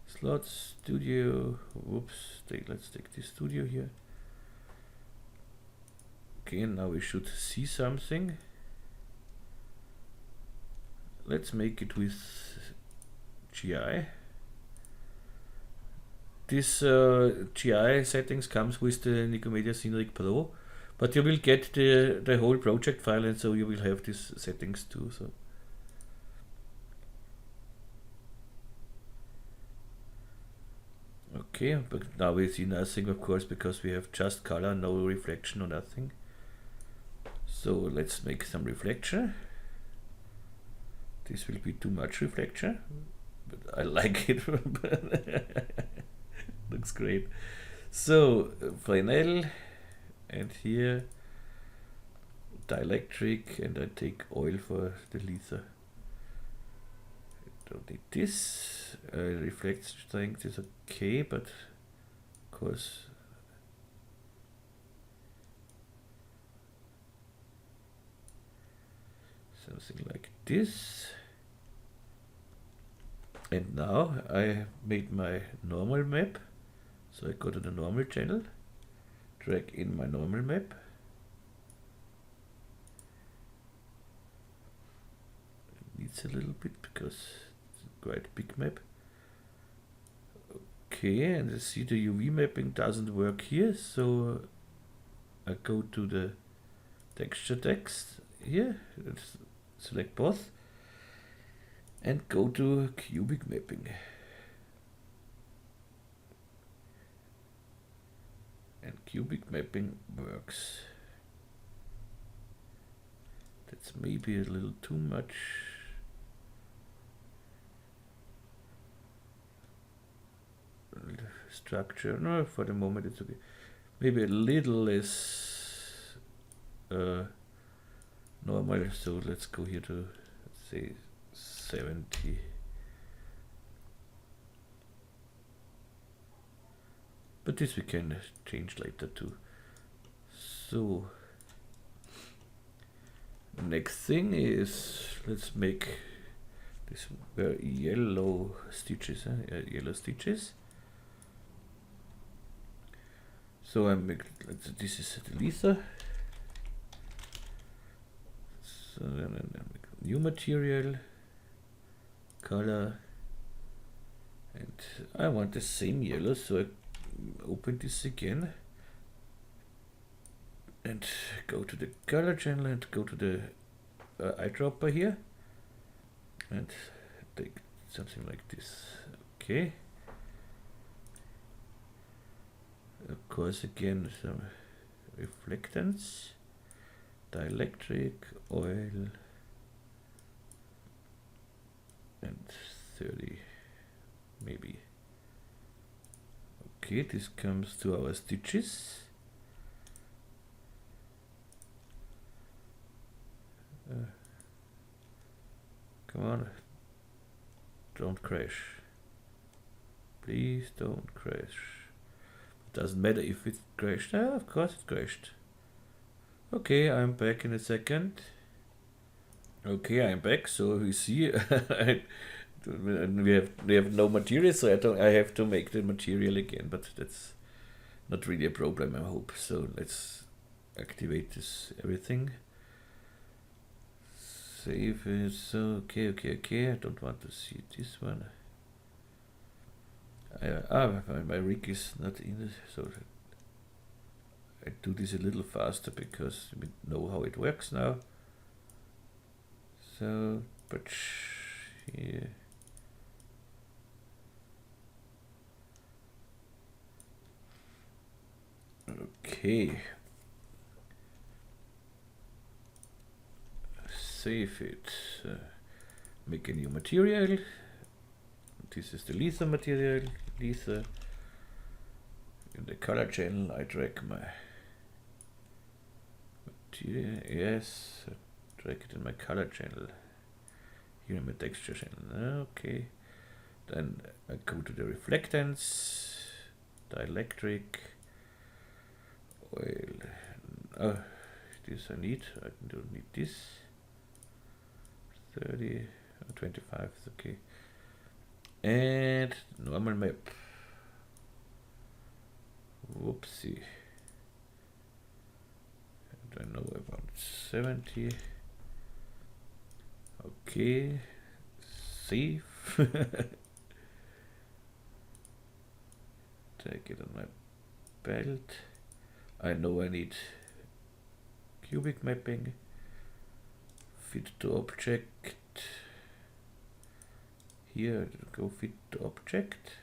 slot studio. Whoops, let's take this studio here. Okay, now we should see something. Let's make it with GI. This GI settings comes with the Nikomedias Scene Rig Pro, but you will get the whole project file, and so you will have these settings too. So okay, but now we see nothing, of course, because we have just color, no reflection or nothing. So let's make some reflection. This will be too much reflection, but I like it. Looks great. So Fresnel, and here dielectric, and I take oil for the Lite. Don't need this. Reflect strength is okay, but of course something like this. And now I made my normal map, so I go to the normal channel, drag in my normal map, it needs a little bit because it's a quite big map. Okay, and I see the UV mapping doesn't work here, so I go to the texture text here, select both, and go to cubic mapping. And cubic mapping works. That's maybe a little too much. Structure, no, for the moment it's okay. Maybe a little less normal, so let's go here to, let's say, 70. But this we can change later too. So next thing is, let's make this very yellow stitches, yellow stitches. So I make, this is the Lite. So then I make new material, color, and I want the same yellow, so I open this again and go to the color channel and go to the eyedropper here and take something like this. Okay. Of course, again some reflectance, dielectric, oil, and 30 maybe. Okay, this comes to our stitches. Come on, don't crash. Please don't crash. Doesn't matter if it crashed. Of course it crashed. Okay, I'm back in a second. Okay, I'm back. So we see we have no material, so I have to make the material again. But that's not really a problem, I hope. So let's activate this everything. Save it. So okay. I don't want to see this one. My rig is not in it, so I do this a little faster because we know how it works now. So, but here. Okay. Save it. Make a new material. This is the Lite material. Lite. In the color channel, I drag my material. Yes, I drag it in my color channel. Here in my texture channel. Okay. Then I go to the reflectance, dielectric, oil. Oh, this I need. I don't need this. 30 or 25 is okay. And normal map. Whoopsie. And I know I want 70. Okay. Save. Take it on my belt. I know I need cubic mapping. Fit to object. Here, go fit to object.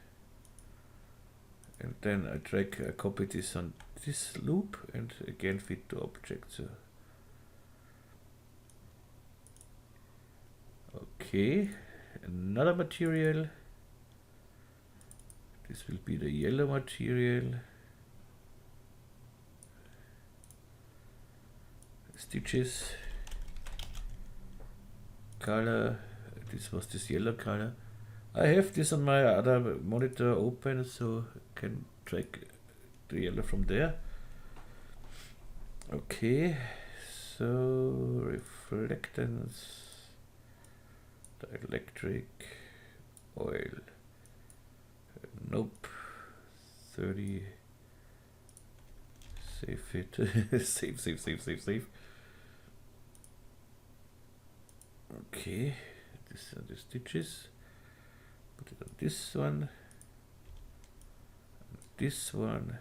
And then I copy this on this loop and again fit to object. So okay, another material. This will be the yellow material. Stitches. Color. This was this yellow color. I have this on my other monitor open, so I can track the yellow from there. Okay, so reflectance, dielectric, oil. Nope. 30. Save it. save. Okay, these are the stitches. Put it on this one, this one,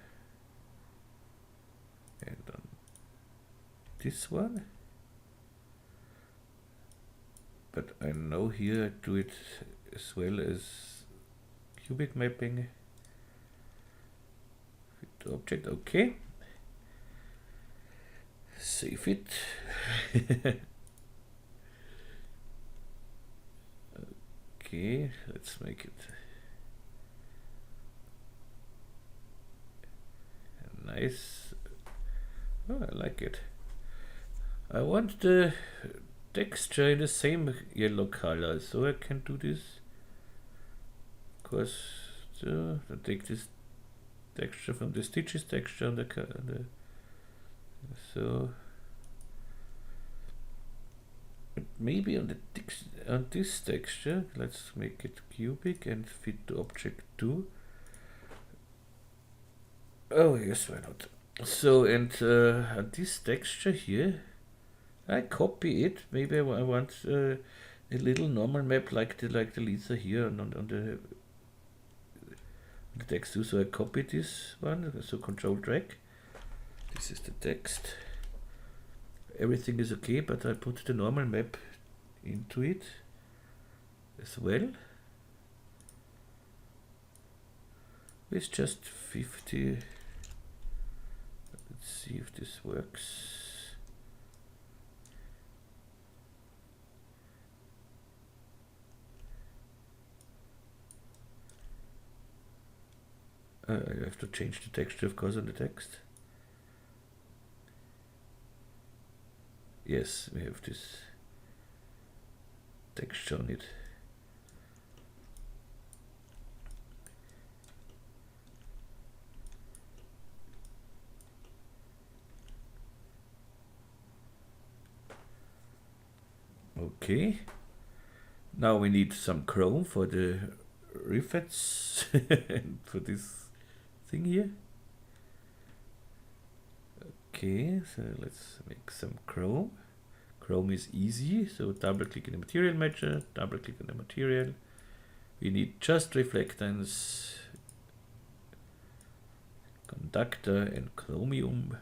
and on this one. But I know here I do it as well as cubic mapping. Fit to object, okay. Save it. Okay, let's make it nice. Oh, I like it. I want the texture in the same yellow color, so I can do this. Because so I take this texture from the stitches texture on the so maybe on this texture, let's make it cubic and fit to object 2. Oh yes, why not? So and on this texture here, I copy it. Maybe I want a little normal map like the Lite here on the text too. So I copy this one. So Control drag. This is the text. Everything is okay, but I put the normal map into it as well. With just 50. Let's see if this works. I have to change the texture, of course, on the text. Yes, we have this texture on it. Okay. Now we need some chrome for the rivets for this thing here. Okay, so let's make some chrome. Chrome is easy, so double click in the material matcher, double click on the material. We need just reflectance, conductor and chromium.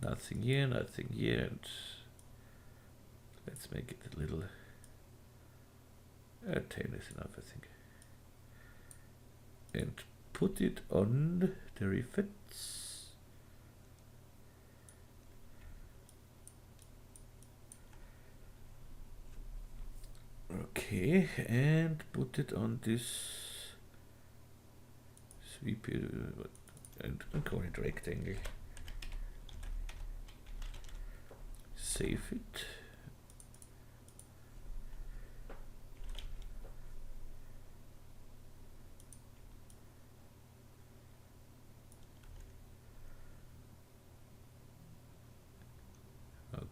Nothing here, and let's make it a little 10 is enough, I think. And put it on the rivets. Okay, and put it on this sweep here, and call it rectangle. Save it.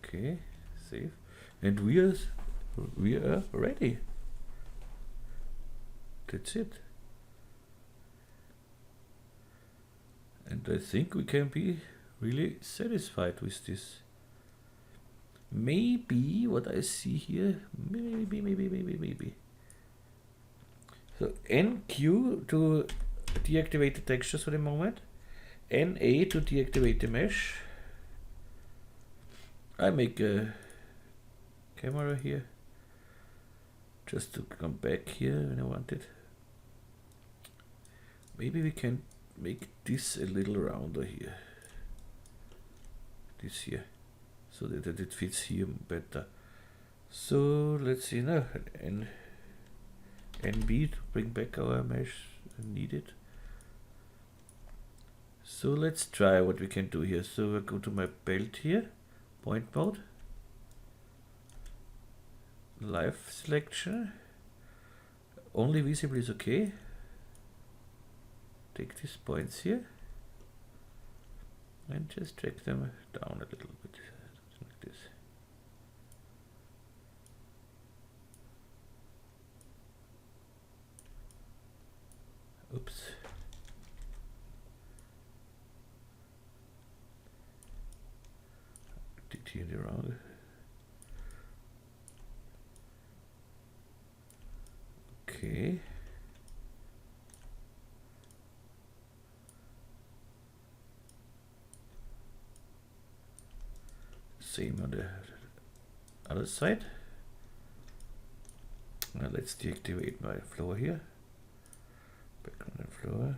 Okay, save, and we are ready. That's it. And I think we can be really satisfied with this. Maybe what I see here, maybe. So NQ to deactivate the textures for the moment, NA to deactivate the mesh. I make a camera here just to come back here when I want it. Maybe we can make this a little rounder here. This here, so that it fits here better. So let's see now, NB to bring back our mesh needed. So let's try what we can do here. So I go to my belt here. Point mode, live selection, only visible is okay. Take these points here and just drag them down a little bit, like this. Oops. Here around. Okay. Same on the other side. Now let's deactivate my floor here. Background and floor.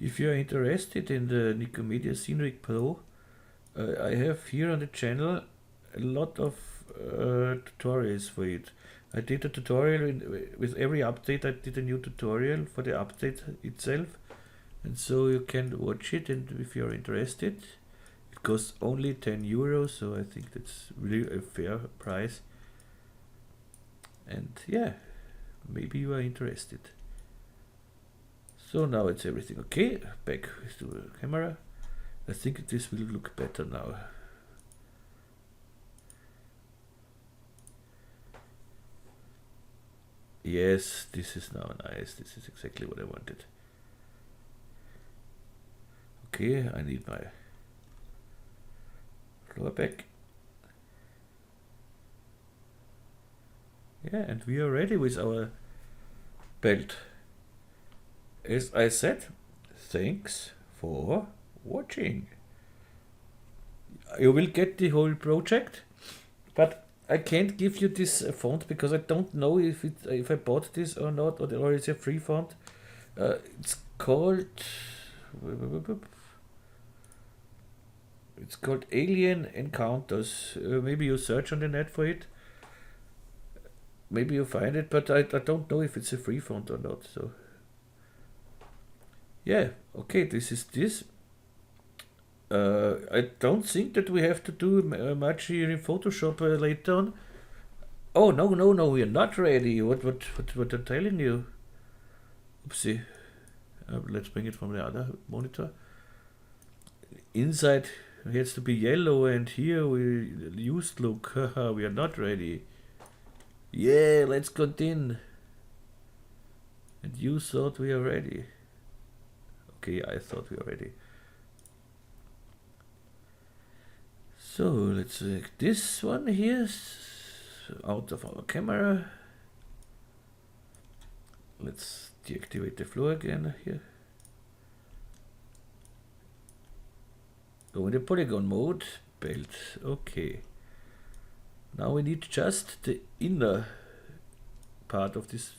If you are interested in the Nikomedias Scene Rig Pro, I have here on the channel a lot of tutorials for it. I did a tutorial with every update. I did a new tutorial for the update itself, and so you can watch it. And if you're interested, it costs only 10 euros, so I think that's really a fair price. And yeah, maybe you are interested. So now it's everything okay. Back to the camera. I think this will look better now. Yes, this is now nice. This is exactly what I wanted. Okay, I need my floor back. Yeah, and we are ready with our belt. As I said, thanks for watching. You will get the whole project, but I can't give you this font because I don't know if I bought this or not, or it's a free font. It's called Alien Encounters. Maybe you search on the net for it. Maybe you find it, but I don't know if it's a free font or not. So yeah, okay, this is this. I don't think that we have to do much here in Photoshop later on. Oh no, we are not ready. What I'm telling you? Oopsie. Let's bring it from the other monitor. Inside it has to be yellow, and here we used look. We are not ready. Yeah, let's continue. And you thought we are ready. Okay, I thought we were ready. So let's take this one here out of our camera. let's deactivate the flow again here. Go in the polygon mode, belt, okay. Now we need just the inner part of this.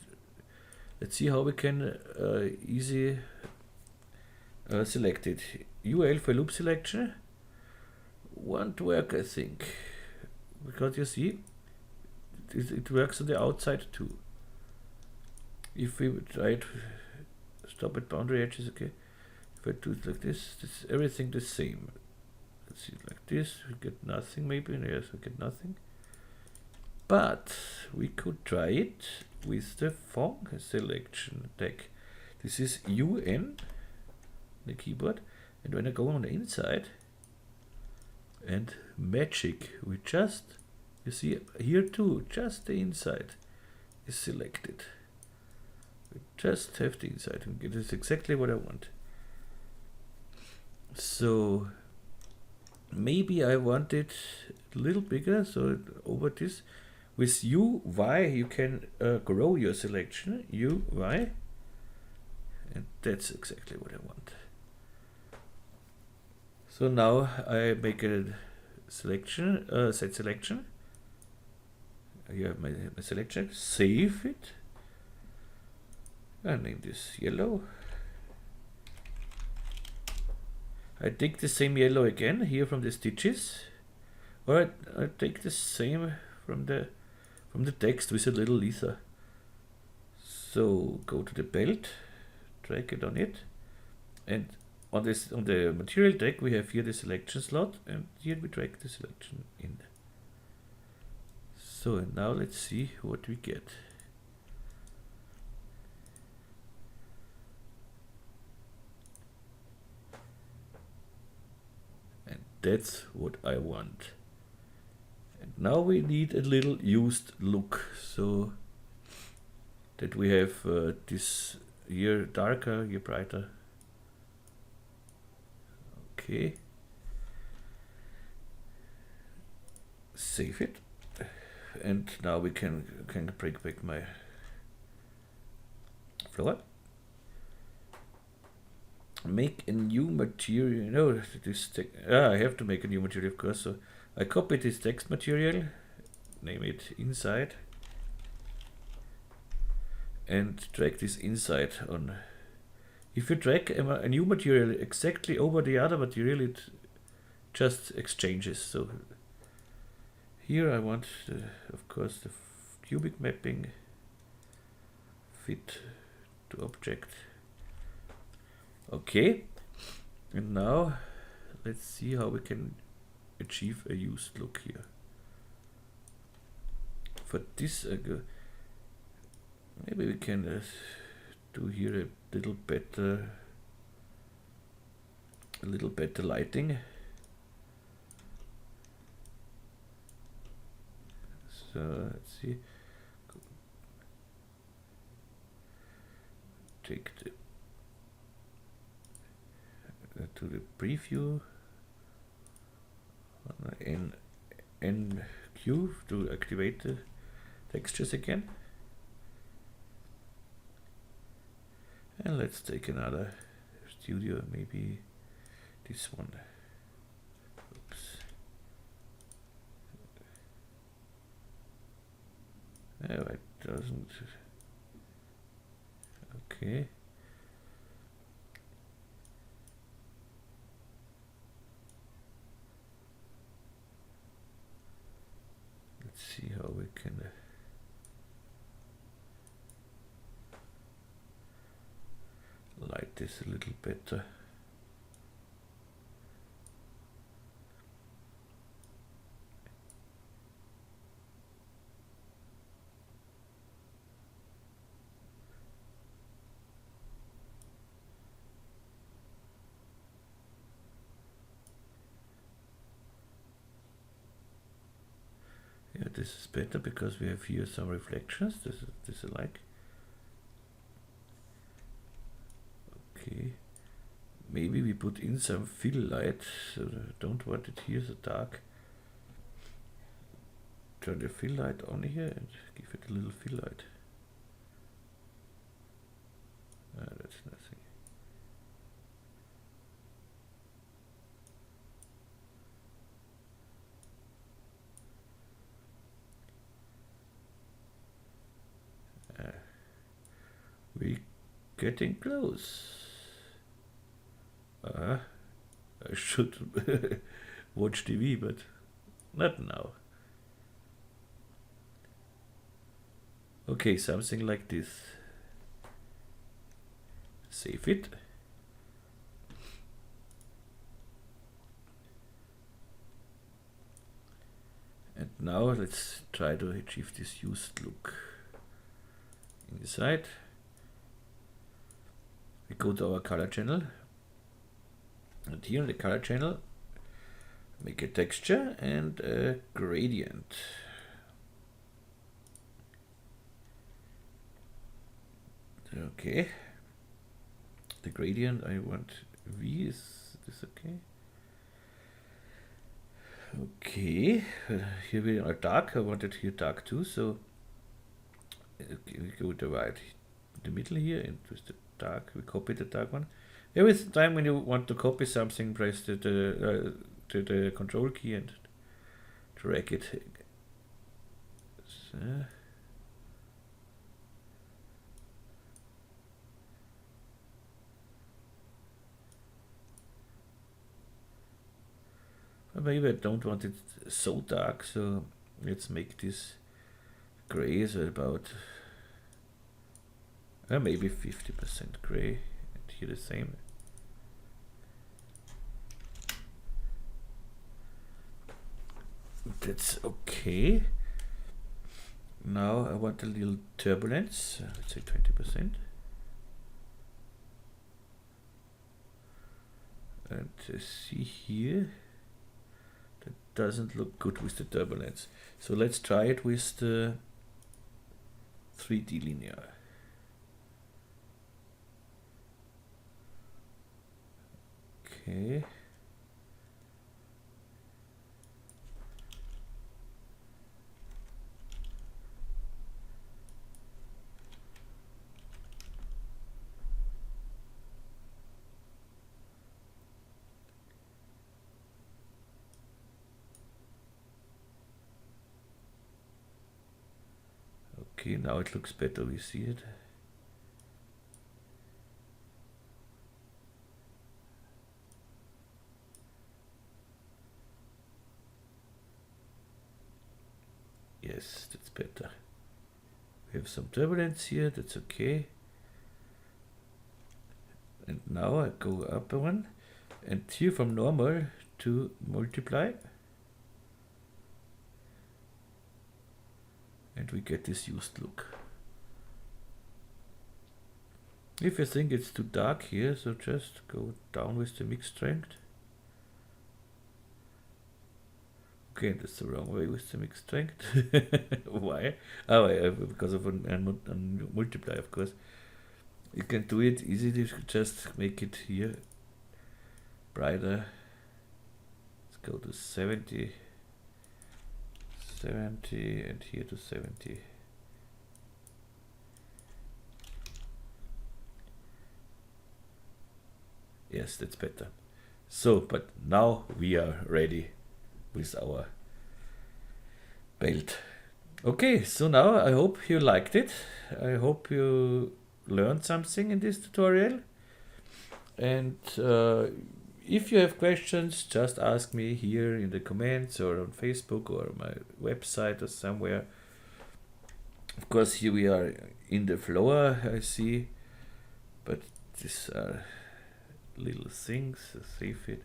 Let's see how we can easy select it. UL for loop selection won't work, I think, because you see it works on the outside too. If we try to stop at boundary edges, okay. If I do it like this, everything the same. Let's see it like this, we get nothing maybe, yes, we get nothing. But we could try it with the font selection tag. This is UN, the keyboard, and when I go on the inside and magic, we just, you see here too, just the inside is selected. We just have the inside, and it is exactly what I want. So maybe I want it a little bigger, so over this. With UY you can grow your selection, UY, and that's exactly what I want. So now I make a selection, set selection. Here I have my selection, save it. I name this yellow. I take the same yellow again here from the stitches, or I take the same from the text with a little ether. So go to the belt, drag it on it, and on the material tag we have here the selection slot, and here we drag the selection in. So and now let's see what we get. And that's what I want. And now we need a little used look, so that we have this here darker, here brighter. Okay. Save it. And now we can break back my floor. Make a new material. No, this I have to make a new material, of course. So I copy this text material, name it inside, and drag this inside on. If you drag a new material exactly over the other material, it just exchanges. So here I want, of course, the cubic mapping, fit to object. Okay, and now let's see how we can achieve a used look here. For this, maybe we can do here a little better lighting. So let's see. Take the to the preview. NQ to activate the textures again. And let's take another studio, maybe this one. Oops. No, it doesn't. Okay. Let's see how we can light this a little better. Yeah, this is better because we have here some reflections. This I like. Okay, maybe we put in some fill light, so I don't want it here so dark. Turn the fill light on here and give it a little fill light. That's nothing. We're getting close. I should watch TV, but not now. Okay, something like this. Save it. And now let's try to achieve this used look. Inside, we go to our color channel, and here in the color channel, make a texture and a gradient. Okay, the gradient I want V, is this okay? Okay, here we are dark, I wanted here dark too, so we go to right in the middle here and with the dark, we copy the dark one. Every time when you want to copy something, press the control key and drag it. So. Maybe I don't want it so dark, so let's make this gray, so about maybe 50% gray, and here the same. That's okay. Now I want a little turbulence, let's say 20%. And see here, that doesn't look good with the turbulence. So let's try it with the 3D linear. Okay. Okay, now it looks better, we see it. Yes, that's better. We have some turbulence here, that's okay. And now I go up one, and here from normal to multiply. And we get this used look. If you think it's too dark here, so just go down with the mix strength. Okay, that's the wrong way with the mix strength. Why? Oh, yeah, because of a multiply, of course. You can do it easily, just make it here brighter. Let's go to 70. 70 and here to 70. Yes, that's better. So, but now we are ready with our belt. Okay, so now I hope you liked it. I hope you learned something in this tutorial. And if you have questions, just ask me here in the comments or on Facebook or my website or somewhere. Of course, here we are in the floor, I see, but these are little things. Save it.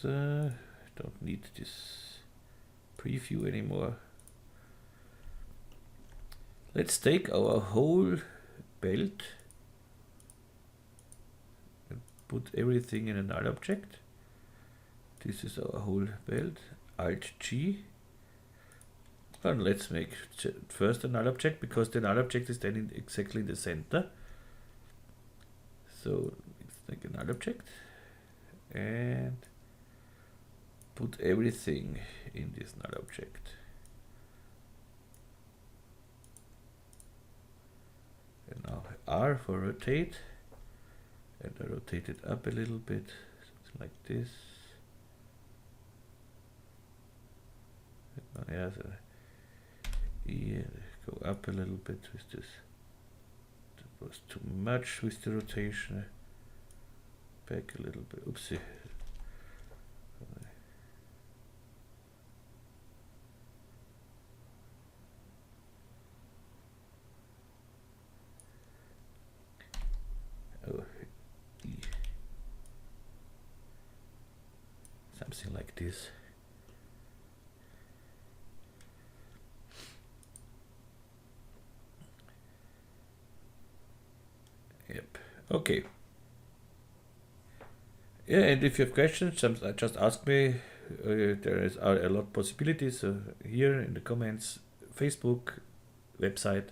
Don't need this preview anymore. Let's take our whole belt and put everything in a null object. This is our whole belt. Alt G. And let's make first a null object, because the null object is then exactly in the center. So let's make a null object and put everything in this null object. And now R for rotate, and I rotate it up a little bit, something like this. Yeah, so yeah, go up a little bit with this. That was too much with the rotation. Back a little bit. Oopsie. Oh, something like this. Yep. Okay. Yeah, and if you have questions, just ask me. There are a lot of possibilities here in the comments, Facebook, website.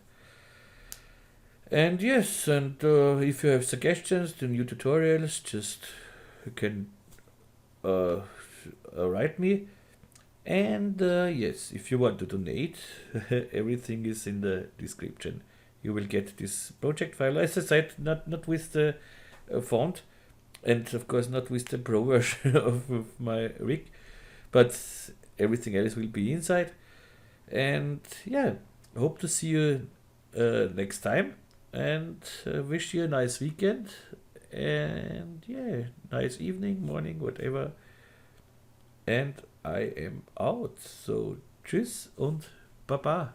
And yes, and if you have suggestions to new tutorials, just you can write me. And yes, if you want to donate, everything is in the description. You will get this project file. As I said, not with the font, and of course not with the pro version of my rig, but everything else will be inside. And yeah, hope to see you next time, and wish you a nice weekend, and yeah, nice evening, morning, whatever. And I am out. So tschüss und baba.